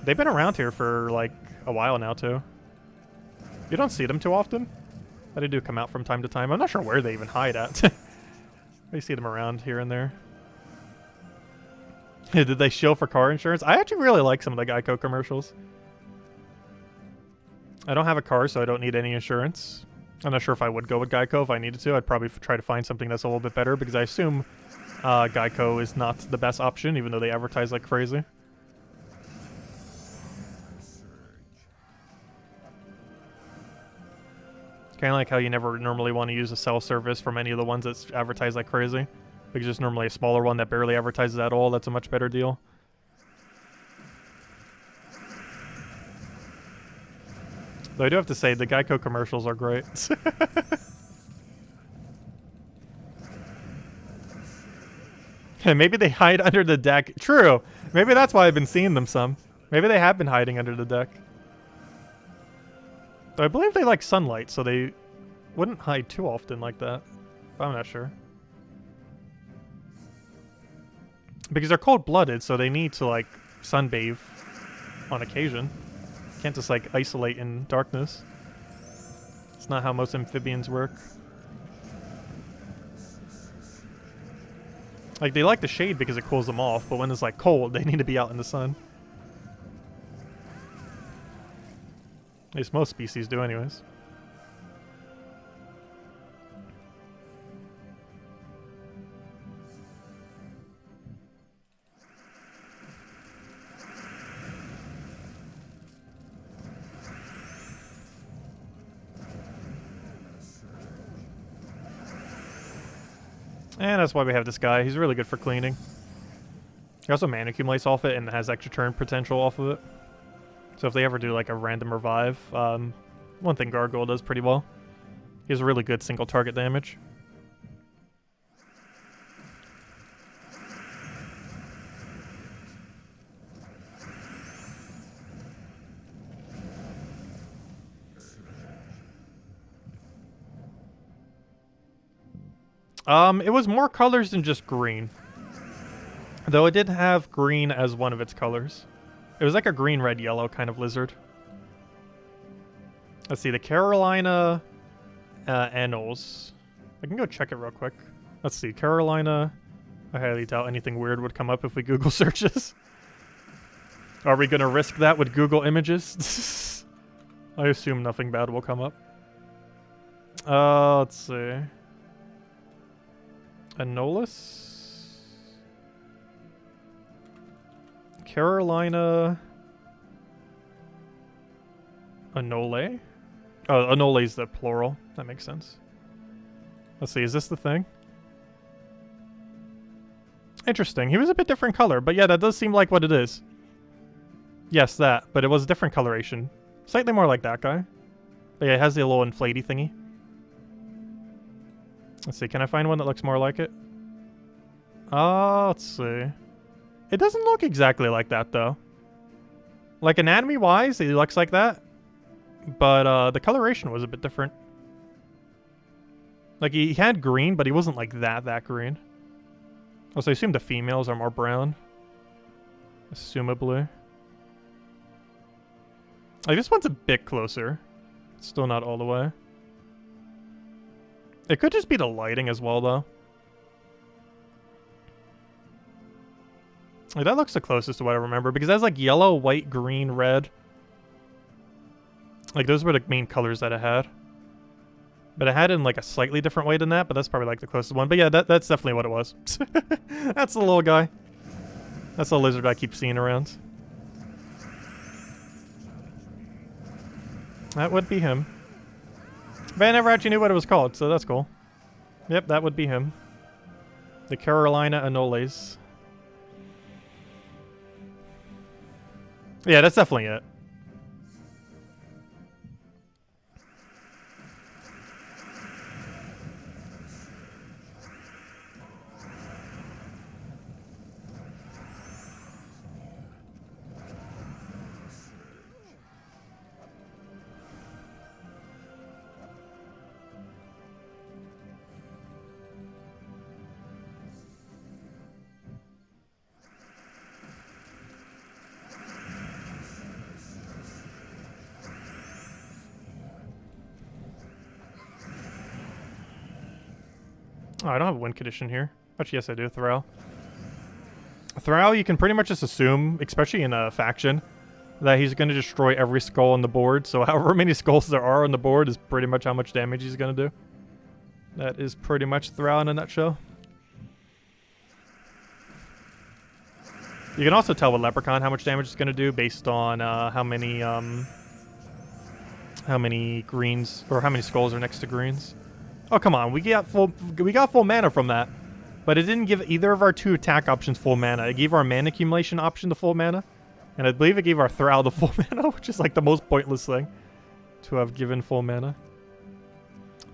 They've been around here for, like, a while now, too. You don't see them too often, but they do come out from time to time. I'm not sure where they even hide at. I see them around here and there. Did they shill for car insurance? I actually really like some of the Geico commercials. I don't have a car, so I don't need any insurance. I'm not sure if I would go with Geico if I needed to. I'd probably try to find something that's a little bit better, because I assume Geico is not the best option, even though they advertise like crazy. Kind of like how you never normally want to use a cell service from any of the ones that advertise like crazy. Because there's normally a smaller one that barely advertises at all. That's a much better deal. Though I do have to say, the Geico commercials are great. And maybe they hide under the deck. True. Maybe that's why I've been seeing them some. Maybe they have been hiding under the deck. Though I believe they like sunlight, so they wouldn't hide too often like that. But I'm not sure. Because they're cold-blooded, so they need to, like, sunbathe on occasion. Can't just, like, isolate in darkness. It's not how most amphibians work. Like, they like the shade because it cools them off, but when it's, like, cold, they need to be out in the sun. At least most species do anyways. And that's why we have this guy. He's really good for cleaning. He also mana accumulates off it and has extra turn potential off of it. So if they ever do like a random revive, one thing Gargoyle does pretty well. He has really good single target damage. It was more colors than just green. Though it did have green as one of its colors. It was like a green, red, yellow kind of lizard. Let's see, the Carolina Annals. I can go check it real quick. Let's see, Carolina. I highly doubt anything weird would come up if we Google searches. Are we going to risk that with Google images? I assume nothing bad will come up. Let's see. Anolis? Carolina... Anole? Oh, Anole is the plural. That makes sense. Let's see, is this the thing? Interesting. He was a bit different color, but yeah, that does seem like what it is. Yes, that. But it was a different coloration. Slightly more like that guy. But yeah, it has the little inflatey thingy. Let's see, can I find one that looks more like it? Let's see. It doesn't look exactly like that, though. Like, anatomy-wise, it looks like that. But, the coloration was a bit different. Like, he had green, but he wasn't, like, that green. Also, I assume the females are more brown. Assumably. Like, this one's a bit closer. It's still not all the way. It could just be the lighting as well, though. Like, that looks the closest to what I remember, because that's like yellow, white, green, red. Like, those were the main colors that it had. But it had it in like a slightly different way than that, but that's probably like the closest one. But yeah, that's definitely what it was. That's the little guy. That's the lizard I keep seeing around. That would be him. But I never actually knew what it was called, so that's cool. Yep, that would be him. The Carolina Anoles. Yeah, that's definitely it. Oh, I don't have a win condition here. Actually, yes, I do. Thrall. Thrall, you can pretty much just assume, especially in a faction, that he's going to destroy every skull on the board. So however many skulls there are on the board is pretty much how much damage he's going to do. That is pretty much Thrall in a nutshell. You can also tell with Leprechaun how much damage it's going to do based on how many greens, or how many skulls are next to greens. Oh, come on. We got full mana from that. but it didn't give either of our 2 attack options full mana. It gave our mana accumulation option the full mana, and I believe it gave our Thrall the full mana, which is like the most pointless thing to have given full mana.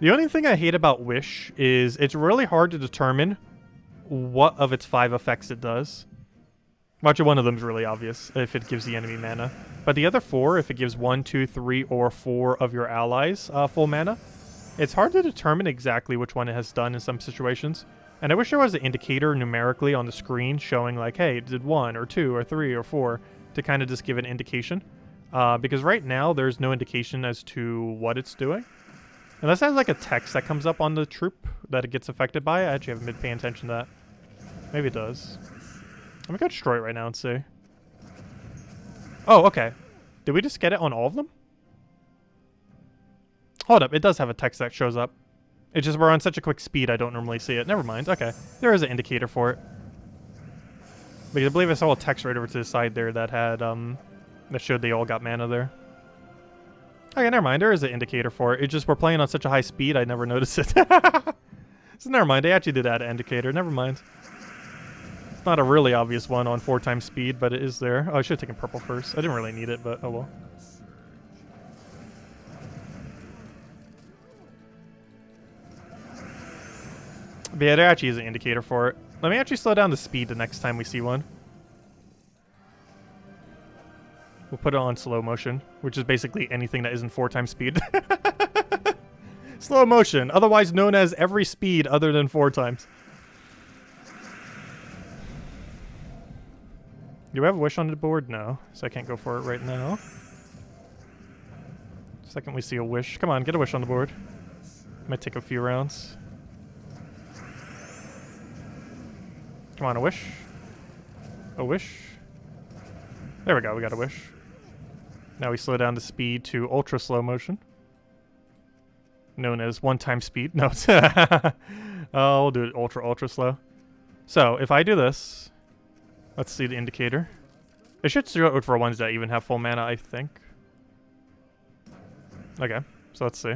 The only thing I hate about Wish is it's really hard to determine what of its 5 effects it does. Actually, one of them is really obvious if it gives the enemy mana. But the other 4, if it gives 1, 2, 3, or 4 of your allies full mana, it's hard to determine exactly which one it has done in some situations. And I wish there was an indicator numerically on the screen showing like, hey, it did 1 or 2 or 3 or 4 to kind of just give an indication. Because right now there's no indication as to what it's doing. Unless there's like a text that comes up on the troop that it gets affected by. I actually haven't been paying attention to that. Maybe it does. Let me go destroy it right now and see. Oh, okay. Did we just get it on all of them? Hold up, it does have a text that shows up. It's just we're on such a quick speed I don't normally see it. Never mind, okay. There is an indicator for it. Because I believe I saw a text right over to the side there that had, that showed they all got mana there. Okay, never mind, there is an indicator for it. It's just we're playing on such a high speed I never noticed it. So never mind, they actually did add an indicator, never mind. Not a really obvious one on 4 times speed, but it is there. Oh, I should have taken purple first. I didn't really need it, but oh well. But yeah, there actually is an indicator for it. Let me actually slow down the speed the next time we see one. We'll put it on slow motion, which is basically anything that isn't 4 times speed. Slow motion, otherwise known as every speed other than 4 times. Do we have a wish on the board? No, so I can't go for it right now. Second we see a wish. Come on, get a wish on the board. Might take a few rounds. Come on, a wish. A wish. There we go, we got a wish. Now we slow down the speed to ultra slow motion. Known as 1 time speed. No, it's oh, we'll do it ultra slow. So, if I do this, let's see the indicator. It should show it for ones that even have full mana, I think. Okay, so let's see.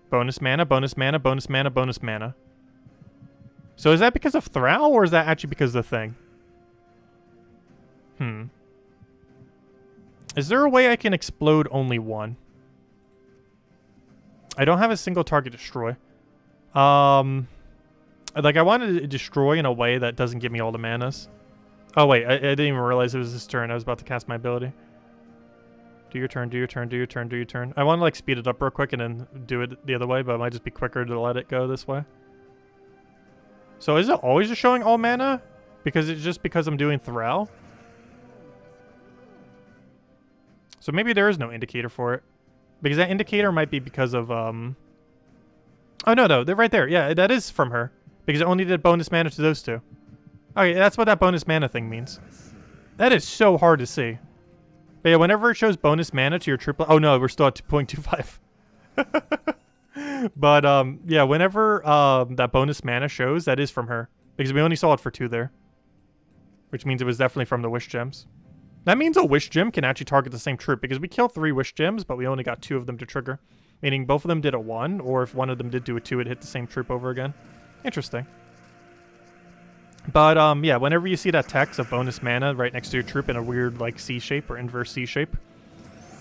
Bonus mana, bonus mana, bonus mana, bonus mana. So is that because of Thrall, or is that actually because of the thing? Is there a way I can explode only 1? I don't have a single target destroy. Like, I wanted to destroy in a way that doesn't give me all the manas. Oh, wait. I didn't even realize it was his turn. I was about to cast my ability. Do your turn, do your turn, do your turn, do your turn. I want to, like, speed it up real quick and then do it the other way, but it might just be quicker to let it go this way. So is it always just showing all mana? Because it's just because I'm doing Thrall? So maybe there is no indicator for it. Because that indicator might be because of, Oh, no, they're right there. Yeah, that is from her. Because it only did bonus mana to those 2. Okay, that's what that bonus mana thing means. That is so hard to see. But yeah, whenever it shows bonus mana to your triple... Oh, no, we're still at 2.25. But, yeah, whenever that bonus mana shows, that is from her. Because we only saw it for 2 there. Which means it was definitely from the Wish Gems. That means a Wish Gem can actually target the same troop, because we killed 3 Wish Gems, but we only got 2 of them to trigger. Meaning both of them did a 1, or if one of them did do a 2, it hit the same troop over again. Interesting. But, yeah, whenever you see that text of bonus mana right next to your troop in a weird, like, C shape or inverse C shape,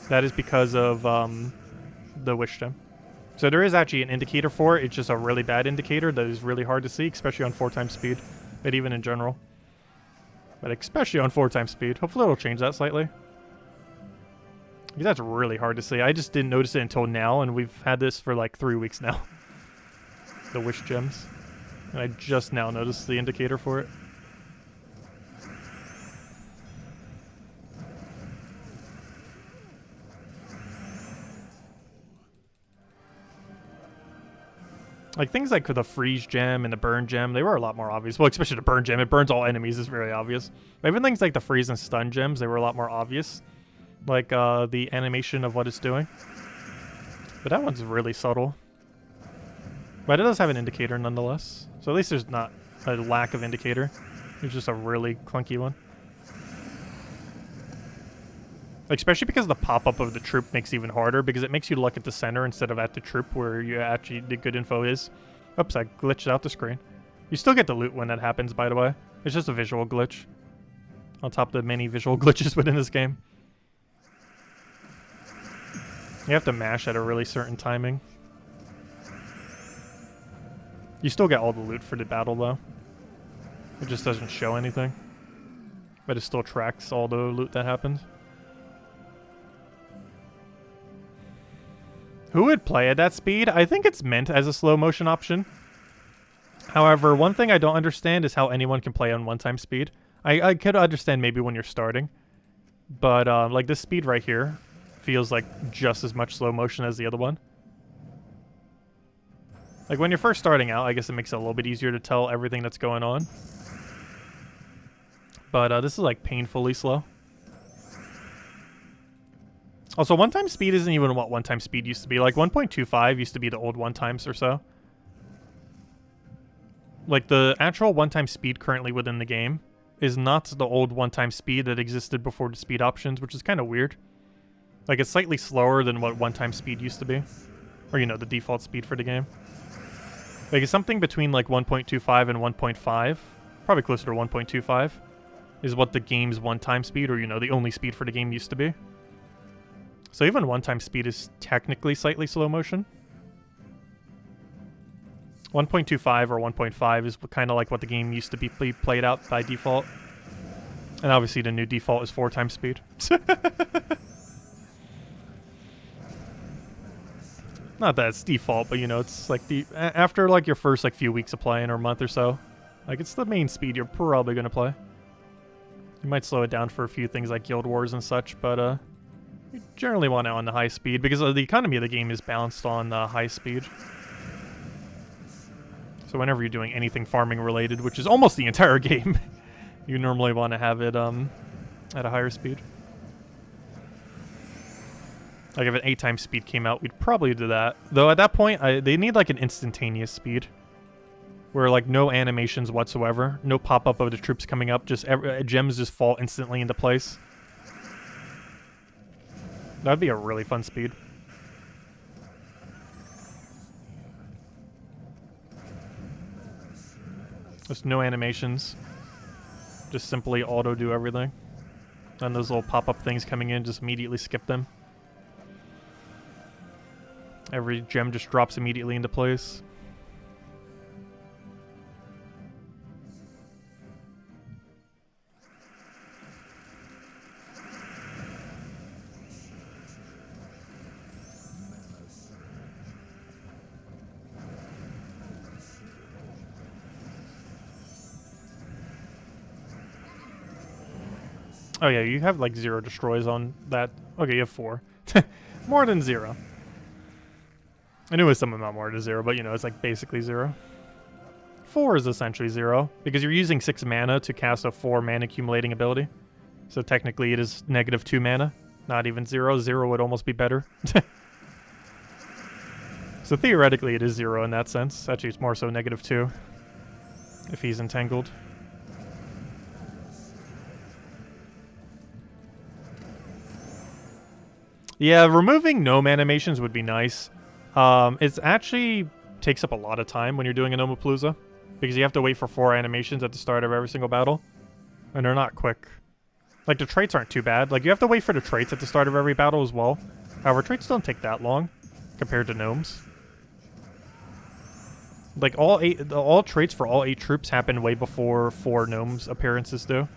that is because of, the Wish Gem. So there is actually an indicator for it. It's just a really bad indicator that is really hard to see, especially on 4 times speed, but even in general. But especially on 4 times speed. Hopefully it'll change that slightly. Because that's really hard to see. I just didn't notice it until now, and we've had this for like 3 weeks now. The Wish Gems. And I just now noticed the indicator for it. Like, things like the Freeze Gem and the Burn Gem, they were a lot more obvious. Well, especially the Burn Gem. It burns all enemies is very obvious. But even things like the Freeze and Stun Gems, they were a lot more obvious. Like, the animation of what it's doing. But that one's really subtle. But it does have an indicator nonetheless. So at least there's not a lack of indicator. It's just a really clunky one. Especially because the pop-up of the troop makes it even harder, because it makes you look at the center instead of at the troop where you actually the good info is. Oops, I glitched out the screen. You still get the loot when that happens, by the way. It's just a visual glitch. On top of the many visual glitches within this game. You have to mash at a really certain timing. You still get all the loot for the battle, though. It just doesn't show anything. But it still tracks all the loot that happens. Who would play at that speed? I think it's meant as a slow motion option. However, one thing I don't understand is how anyone can play on one-time speed. I could understand maybe when you're starting. But, like, this speed right here feels like just as much slow motion as the other one. Like, when you're first starting out, I guess it makes it a little bit easier to tell everything that's going on. But, this is, like, painfully slow. Also, one-time speed isn't even what one-time speed used to be. Like, 1.25 used to be the old one-times or so. Like, the actual one-time speed currently within the game is not the old one-time speed that existed before the speed options, which is kind of weird. Like, it's slightly slower than what one-time speed used to be. Or, you know, the default speed for the game. Like, it's something between, like, 1.25 and 1.5. Probably closer to 1.25. Is what the game's one-time speed, or, you know, the only speed for the game used to be. So even one-time speed is technically slightly slow motion. 1.25 or 1.5 is kind of like what the game used to be played out by default. And obviously the new default is 4 times speed. Not that it's default, but you know, it's like after like your first like few weeks of playing or a month or so, like it's the main speed you're probably going to play. You might slow it down for a few things like Guild Wars and such, but you generally want it on the high speed because the economy of the game is balanced on high speed. So whenever you're doing anything farming related, which is almost the entire game, you normally want to have it at a higher speed. Like if an 8 times speed came out, we'd probably do that. Though at that point, they need like an instantaneous speed. Where like no animations whatsoever, no pop-up of the troops coming up, just gems just fall instantly into place. That'd be a really fun speed. Just no animations. Just simply auto-do everything. And those little pop-up things coming in, just immediately skip them. Every gem just drops immediately into place. Oh yeah, you have like 0 destroys on that. Okay, you have 4. More than 0. I knew it was some amount more to 0, but you know, it's like basically 0. 4 is essentially 0, because you're using 6 mana to cast a 4 mana accumulating ability. So technically it is -2 mana, not even 0. 0 would almost be better. So theoretically it is 0 in that sense. Actually it's more so -2, if he's entangled. Yeah, removing gnome animations would be nice. It actually takes up a lot of time when you're doing a Gnomapalooza, because you have to wait for 4 animations at the start of every single battle, and they're not quick. Like, the traits aren't too bad. Like, you have to wait for the traits at the start of every battle as well. However, traits don't take that long compared to gnomes. Like, all traits for all 8 troops happen way before 4 gnomes appearances do,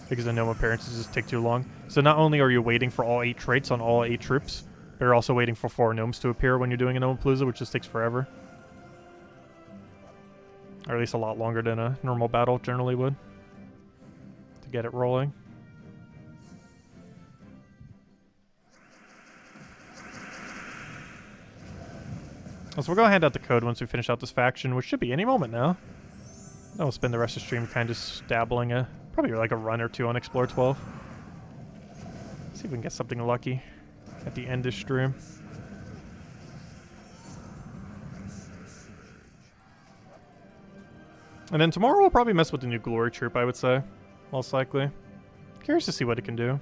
because the gnome appearances just take too long. So not only are you waiting for all 8 traits on all 8 troops, but you're also waiting for 4 gnomes to appear when you're doing a Gnomapalooza, which just takes forever. Or at least a lot longer than a normal battle generally would, to get it rolling. So we'll go hand out the code once we finish out this faction, which should be any moment now. Then we'll spend the rest of the stream kind of just dabbling probably like a run or 2 on Explore 12. See if we can get something lucky at the end of the stream. And then tomorrow we'll probably mess with the new Glory Troop, I would say. Most likely. Curious to see what it can do.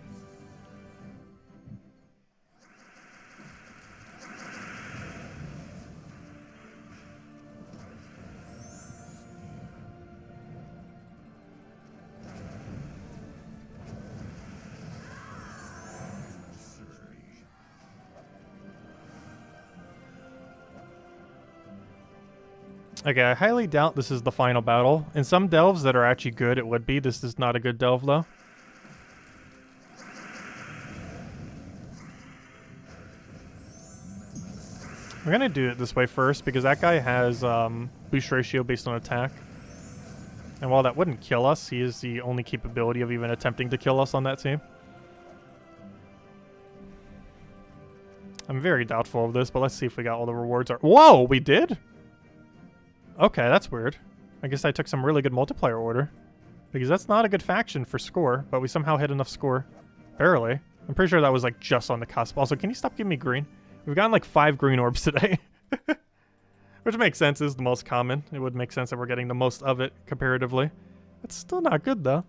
Okay, I highly doubt this is the final battle. In some delves that are actually good, it would be. This is not a good delve, though. We're gonna do it this way first, because that guy has boost ratio based on attack. And while that wouldn't kill us, he is the only capability of even attempting to kill us on that team. I'm very doubtful of this, but let's see if we got all the rewards. Whoa, we did? Okay, that's weird. I guess I took some really good multiplier order. Because that's not a good faction for score, but we somehow hit enough score. Barely. I'm pretty sure that was like just on the cusp. Also, can you stop giving me green? We've gotten like 5 green orbs today. Which makes sense, is the most common. It would make sense that we're getting the most of it comparatively. It's still not good though.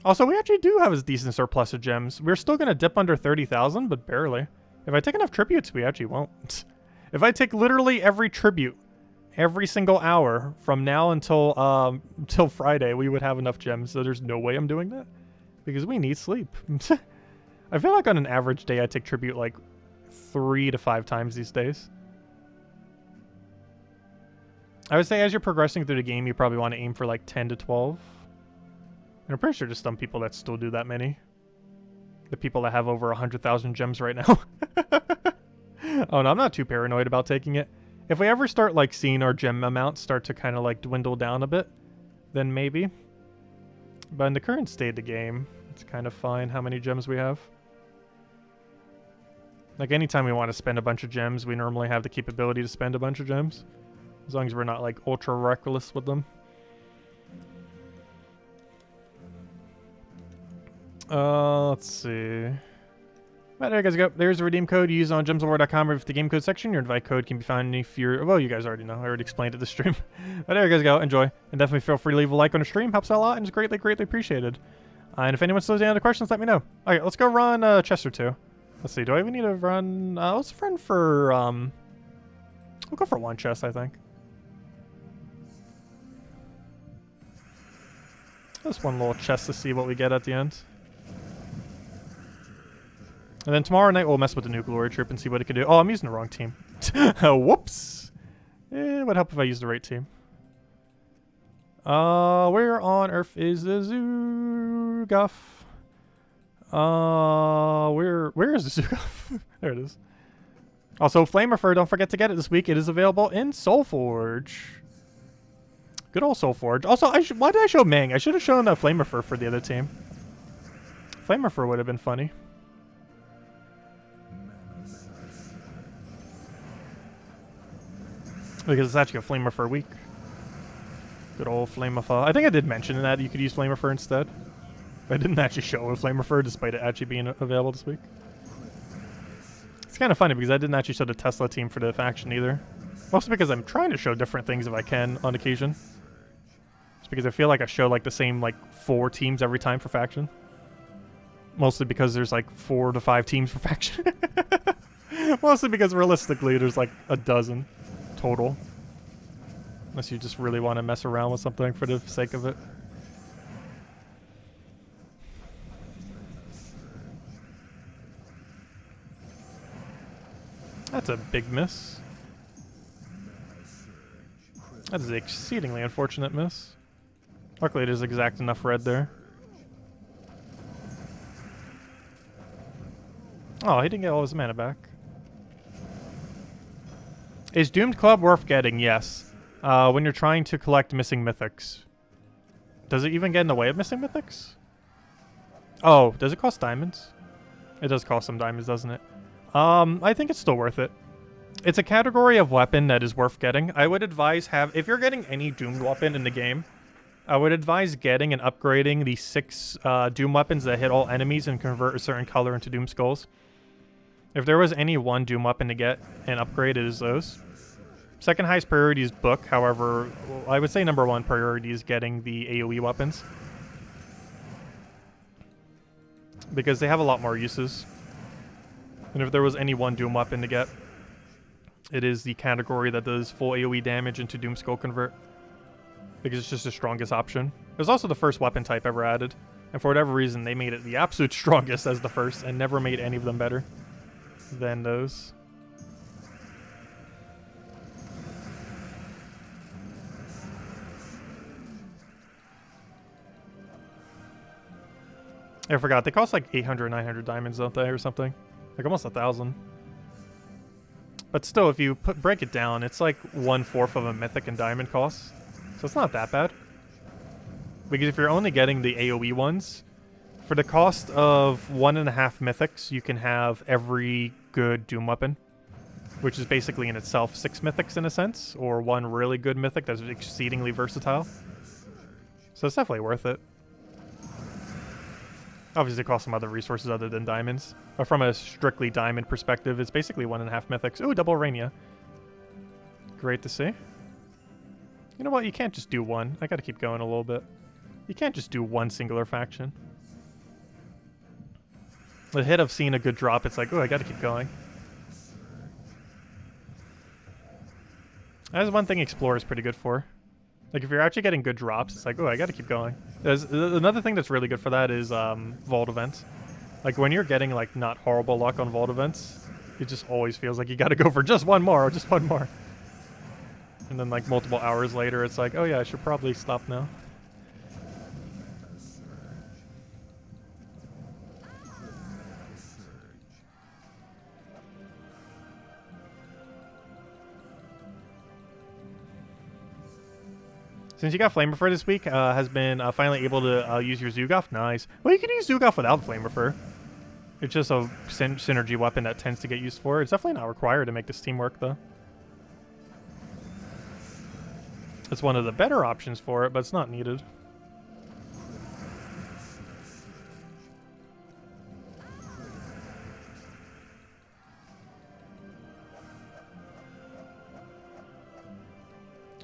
Also, we actually do have a decent surplus of gems. We're still going to dip under 30,000, but barely. If I take enough tributes, we actually won't. If I take literally every tribute, every single hour from now until Friday, we would have enough gems. So there's no way I'm doing that. Because we need sleep. I feel like on an average day, I take tribute like 3 to 5 times these days. I would say as you're progressing through the game, you probably want to aim for like 10 to 12. And I'm pretty sure there's some people that still do that many. The people that have over 100,000 gems right now. Oh no, I'm not too paranoid about taking it. If we ever start like seeing our gem amounts start to kind of like dwindle down a bit, then maybe. But in the current state of the game, it's kind of fine how many gems we have. Like anytime we want to spend a bunch of gems, we normally have the capability to spend a bunch of gems. As long as we're not like ultra reckless with them. Let's see. Right, there you guys go. There's a redeem code you use on gemsofwar.com or the game code section. Your invite code can be found if you're... Well, you guys already know. I already explained it the stream. But there you guys go. Enjoy. And definitely feel free to leave a like on the stream. Helps out a lot and is greatly, greatly appreciated. And if anyone still has any other questions, let me know. Alright, let's go run chest or 2. Let's see. Do I even need to run... let's run for... We'll go for 1 chest, I think. Just 1 little chest to see what we get at the end. And then tomorrow night we'll mess with the new glory troop and see what it can do. Oh, I'm using the wrong team. Whoops. It would help if I used the right team. Where on earth is the Zooguff? Where is the Zooguff? There it is. Also, Flamerfur, don't forget to get it this week. It is available in Soulforge. Good old Soulforge. Also, why did I show Mang? I should have shown Flamerfur for the other team. Flamerfur would have been funny. Because it's actually a Flamerfur week. Good old Flamerfur. I think I did mention that you could use Flamerfur instead. But I didn't actually show a Flamerfur despite it actually being available this week. It's kind of funny because I didn't actually show the Tesla team for the faction either. Mostly because I'm trying to show different things if I can on occasion. It's because I feel like I show like the same like 4 teams every time for faction. Mostly because there's like 4 to 5 teams for faction. Mostly because realistically there's like a dozen total. Unless you just really want to mess around with something for the sake of it. That's a big miss. That is an exceedingly unfortunate miss. Luckily it is exact enough red there. Oh, he didn't get all his mana back. Is Doomed Club worth getting? Yes. When you're trying to collect missing mythics. Does it even get in the way of missing mythics? Oh, does it cost diamonds? It does cost some diamonds, doesn't it? I think it's still worth it. It's a category of weapon that is worth getting. I would advise if you're getting any Doomed weapon in the game, I would advise getting and upgrading the 6 Doom weapons that hit all enemies and convert a certain color into Doom Skulls. If there was any one Doom weapon to get and upgrade, it is those. Second highest priority is Book. However, I would say number 1 priority is getting the AoE weapons. Because they have a lot more uses. And if there was any one Doom weapon to get, it is the category that does full AoE damage into Doom Skull Convert. Because it's just the strongest option. It was also the first weapon type ever added. And for whatever reason, they made it the absolute strongest as the first and never made any of them better than those. I forgot. They cost like 800, 900 diamonds, don't they, or something? Like almost 1,000. But still, if you break it down, it's like 1/4 of a mythic and diamond cost. So it's not that bad. Because if you're only getting the AoE ones, for the cost of 1.5 mythics, you can have every good Doom weapon. Which is basically in itself 6 mythics in a sense, or 1 really good mythic that's exceedingly versatile. So it's definitely worth it. Obviously it costs some other resources other than diamonds. But from a strictly diamond perspective, it's basically 1.5 mythics. Ooh, double Rainia. Great to see. You know what? You can't just do one. I gotta keep going a little bit. You can't just do one singular faction. The hit of seeing a good drop, it's like, ooh, I gotta keep going. That's one thing Explorer is pretty good for. Like, if you're actually getting good drops, it's like, oh, I gotta keep going. There's another thing that's really good for that is vault events. Like, when you're getting, like, not horrible luck on vault events, it just always feels like you gotta go for just one more, or just one more. And then, like, multiple hours later, it's like, oh yeah, I should probably stop now. Since you got Flamer Fur this week, has been finally able to use your Zoogoth. Nice. Well, you can use Zoogoth without Flamer Fur. It's just a synergy weapon that tends to get used for. It's definitely not required to make this team work, though. It's one of the better options for it, but it's not needed.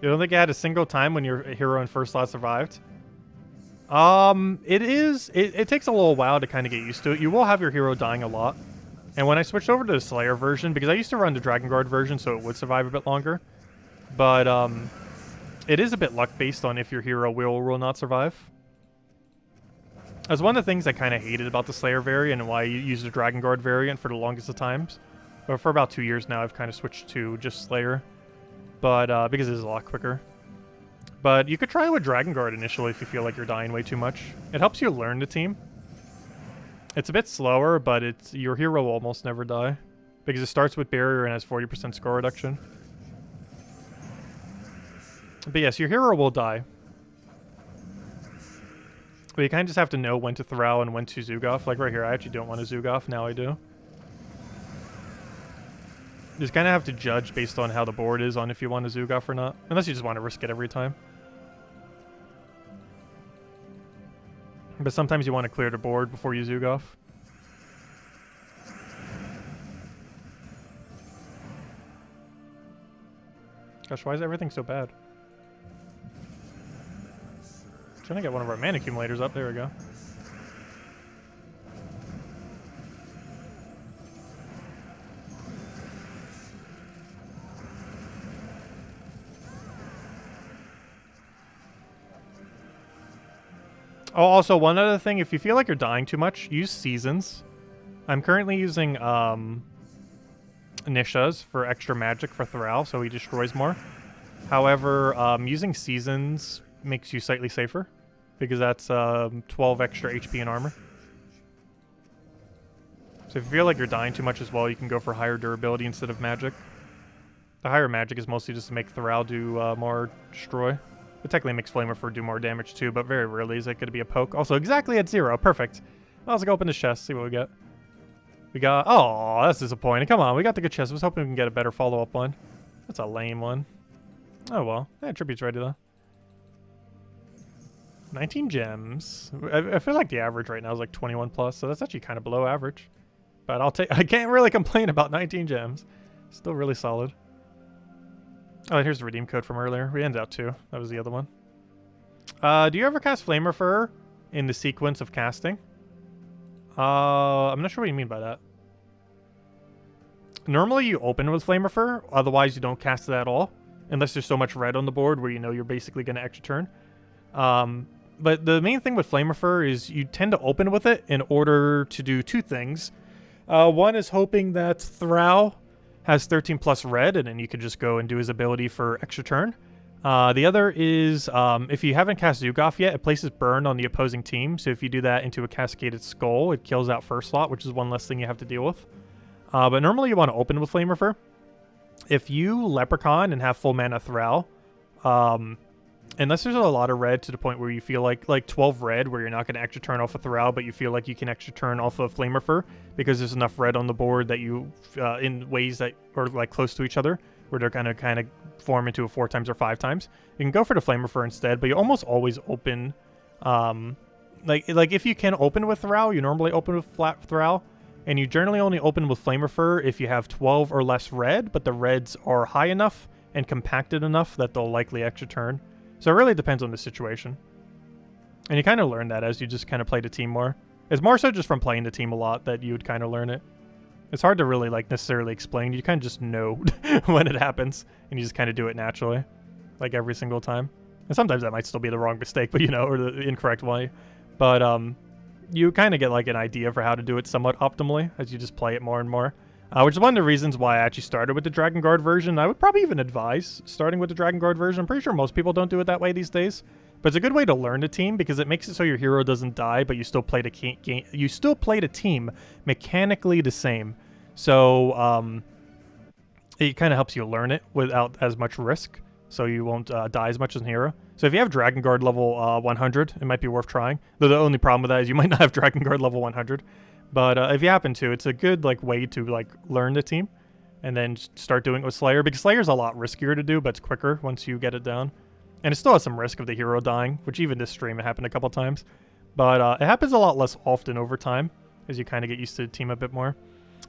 You don't think you had a single time when your hero in first slot survived? It takes a little while to kind of get used to it. You will have your hero dying a lot. And when I switched over to the Slayer version, because I used to run the Dragon Guard version so it would survive a bit longer. But it is a bit luck-based on if your hero will or will not survive. That's one of the things I kind of hated about the Slayer variant and why I use the Dragon Guard variant for the longest of times. But for about 2 years now, I've kind of switched to just Slayer. But because it is a lot quicker. But you could try with Dragon Guard initially if you feel like you're dying way too much. It helps you learn the team. It's a bit slower, but your hero will almost never die. Because it starts with barrier and has 40% score reduction. But yes, your hero will die. But you kind of just have to know when to Thrall and when to Zoogoth. Like right here, I actually don't want to Zoogoth, now I do. You just kind of have to judge based on how the board is on if you want to Zoogoth or not. Unless you just want to risk it every time. But sometimes you want to clear the board before you Zoogoth. Gosh, why is everything so bad? Trying to get one of our mana accumulators up. There we go. Oh, also, one other thing, if you feel like you're dying too much, use Seasons. I'm currently using Nishas for extra magic for Thrall, so he destroys more. However, using Seasons makes you slightly safer, because that's 12 extra HP and armor. So if you feel like you're dying too much as well, you can go for higher durability instead of magic. The higher magic is mostly just to make Thrall do more destroy. It technically makes Flamer Fur do more damage too, but very rarely is it going to be a poke. Also, exactly at 0. Perfect. Let's go open this chest, see what we get. We got... Oh, that's disappointing. Come on, we got the good chest. I was hoping we can get a better follow-up one. That's a lame one. Oh, well. Yeah, tribute's ready, though. 19 gems. I feel like the average right now is like 21 plus, so that's actually kind of below average. But I can't really complain about 19 gems. Still really solid. Oh, and here's the redeem code from earlier. We ended out 2. That was the other one. Do you ever cast Flamer Fur in the sequence of casting? I'm not sure what you mean by that. Normally you open with Flamer Fur, otherwise you don't cast it at all. Unless there's so much red on the board where you know you're basically going to extra turn. But the main thing with Flamer Fur is you tend to open with it in order to do 2 things. One is hoping that Thrall has 13 plus red, and then you could just go and do his ability for extra turn. The other is if you haven't cast Zug off yet, it places burn on the opposing team. So if you do that into a Cascaded Skull, it kills out first slot, which is one less thing you have to deal with. But normally you want to open with Flamer. If you Leprechaun and have full mana Thrall, unless there's a lot of red to the point where you feel like 12 red where you're not going to extra turn off a Thrall, but you feel like you can extra turn off of Flamer because there's enough red on the board that you, in ways that are like close to each other, where they're going to kind of form into a 4 times or 5 times. You can go for the Flamer instead, but you almost always open, like if you can open with Thrall, you normally open with flat Thrall, and you generally only open with Flamer if you have 12 or less red, but the reds are high enough and compacted enough that they'll likely extra turn. So it really depends on the situation. And you kind of learn that as you just kind of play the team more. It's more so just from playing the team a lot that you would kind of learn it. It's hard to really like necessarily explain. You kind of just know when it happens, and you just kind of do it naturally, like every single time. And sometimes that might still be the wrong mistake, but you know, or the incorrect way. But you kind of get like an idea for how to do it somewhat optimally as you just play it more and more. Which is one of the reasons why I actually started with the Dragon Guard version. I would probably even advise starting with the Dragon Guard version. I'm pretty sure most people don't do it that way these days. But it's a good way to learn the team because it makes it so your hero doesn't die, but you still play the team mechanically the same. So it kind of helps you learn it without as much risk, so you won't die as much as a hero. So if you have Dragon Guard level 100, it might be worth trying. Though the only problem with that is you might not have Dragon Guard level 100. But if you happen to, it's a good like way to like learn the team, and then start doing it with Slayer, because Slayer's a lot riskier to do, but it's quicker once you get it down. And it still has some risk of the hero dying, which even this stream it happened a couple times. But it happens a lot less often over time as you kind of get used to the team a bit more.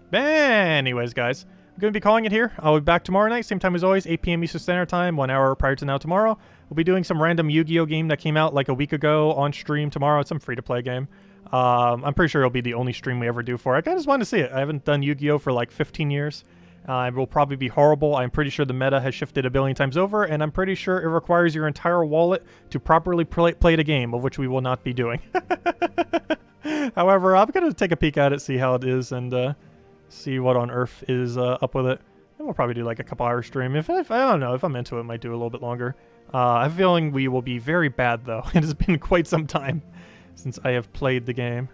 But anyways, guys, I'm going to be calling it here. I'll be back tomorrow night, same time as always, 8 p.m. Eastern Standard Time, 1 hour prior to now tomorrow. We'll be doing some random Yu-Gi-Oh game that came out like a week ago on stream tomorrow. It's some free-to-play game. I'm pretty sure it'll be the only stream we ever do for it. I just want to see it. I haven't done Yu-Gi-Oh for like 15 years. It will probably be horrible. I'm pretty sure the meta has shifted a billion times over, and I'm pretty sure it requires your entire wallet to properly play the game, of which we will not be doing. However, I'm going to take a peek at it, see how it is, and see what on earth is up with it. And we'll probably do like a couple hour stream. If I don't know, if I'm into it, might do a little bit longer. I have a feeling we will be very bad, though. It has been quite some time since I have played the game.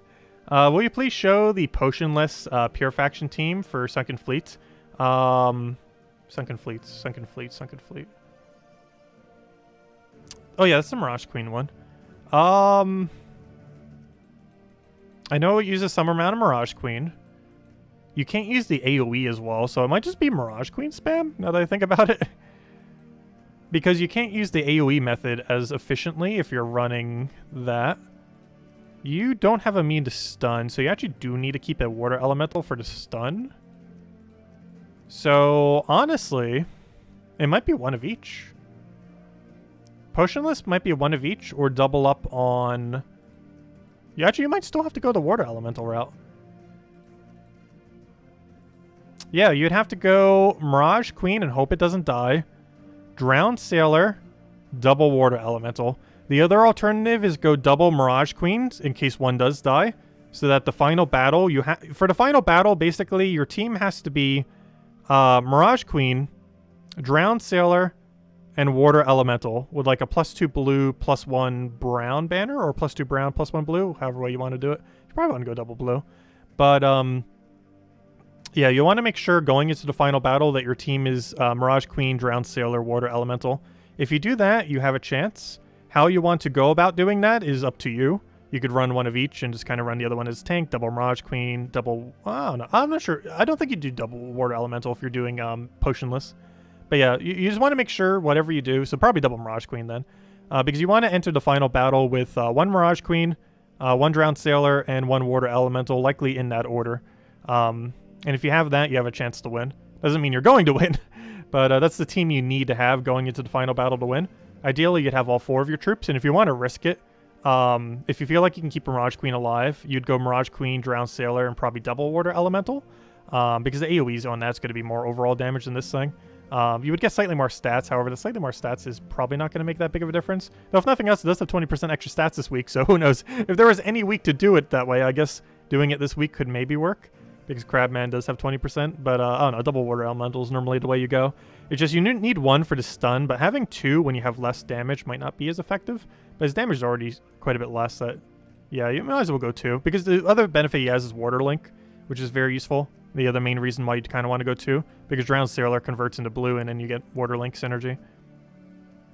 Will you please show the potionless pure faction team for Sunken Fleet? Sunken Fleet. Oh yeah, that's the Mirage Queen one. I know it uses some amount of Mirage Queen. You can't use the AoE as well, so it might just be Mirage Queen spam, now that I think about it. Because you can't use the AoE method as efficiently if you're running that. You don't have a mean to stun, so you actually do need to keep a water elemental for the stun. So, honestly, it might be one of each. Potionless might be one of each, or double up on... Yeah, actually, you might still have to go the water elemental route. Yeah, you'd have to go Mirage Queen and hope it doesn't die. Drowned Sailor, double water elemental. The other alternative is go double Mirage Queens in case one does die. So that the final battle, for the final battle, basically, your team has to be Mirage Queen, Drowned Sailor, and Water Elemental with like a +2 blue, +1 brown banner, or +2 brown, +1 blue, however way you want to do it. You probably want to go double blue. But, yeah, you want to make sure going into the final battle that your team is Mirage Queen, Drowned Sailor, Water Elemental. If you do that, you have a chance. How you want to go about doing that is up to you. You could run one of each and just kind of run the other one as tank, double Mirage Queen, double... Oh, no, I'm not sure. I don't think you do double Water Elemental if you're doing potionless. But yeah, you just want to make sure whatever you do, so probably double Mirage Queen then. Because you want to enter the final battle with one Mirage Queen, one Drowned Sailor, and one Water Elemental, likely in that order. And if you have that, you have a chance to win. Doesn't mean you're going to win, but that's the team you need to have going into the final battle to win. Ideally, you'd have all 4 of your troops, and if you want to risk it, if you feel like you can keep Mirage Queen alive, you'd go Mirage Queen, Drowned Sailor, and probably double Water Elemental, because the AoEs on that's going to be more overall damage than this thing. You would get slightly more stats, however, the slightly more stats is probably not going to make that big of a difference. Though, if nothing else, it does have 20% extra stats this week, so who knows. If there was any week to do it that way, I guess doing it this week could maybe work. because Crabman does have 20%, but I don't know, double water elemental is normally the way you go. It's just you need one for the stun, but having two when you have less damage might not be as effective, but his damage is already quite a bit less. That, yeah, you might as well go two, because the other benefit he has is Water Link, which is very useful. The other main reason why you kind of want to go two, because Drowned Sailor converts into blue and then you get Water Link synergy.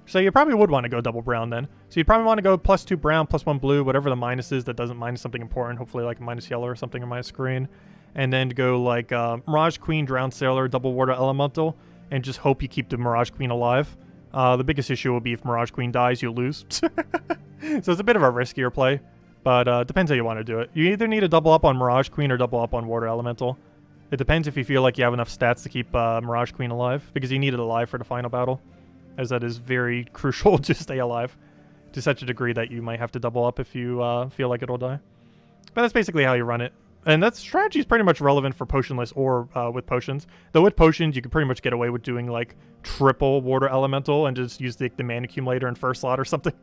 So you probably would want to go double brown then. So you'd probably want to go +2 brown, +1 blue, whatever the minus is that doesn't minus something important, hopefully like minus yellow or something on my screen. And then go like Mirage Queen, Drowned Sailor, double water elemental, and just hope you keep the Mirage Queen alive. The biggest issue will be if Mirage Queen dies, you lose. So it's a bit of a riskier play, but depends how you want to do it. You either need to double up on Mirage Queen or double up on Water Elemental. It depends if you feel like you have enough stats to keep Mirage Queen alive, because you need it alive for the final battle, as that is very crucial to stay alive, to such a degree that you might have to double up if you feel like it'll die. But that's basically how you run it. And that strategy is pretty much relevant for potionless or with potions. Though with potions, you could pretty much get away with doing like triple water elemental and just use the mana accumulator in first slot or something.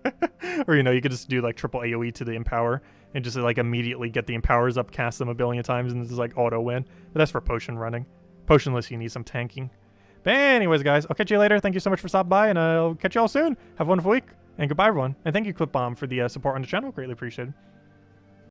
Or, you know, you could just do like triple AoE to the empower and just like immediately get the empowers up, cast them a billion times, and just like auto win. But that's for potion running. Potionless, you need some tanking. But anyways, guys, I'll catch you later. Thank you so much for stopping by, and I'll catch you all soon. Have a wonderful week, and goodbye, everyone. And thank you, ClipBomb, for the support on the channel. Greatly appreciated.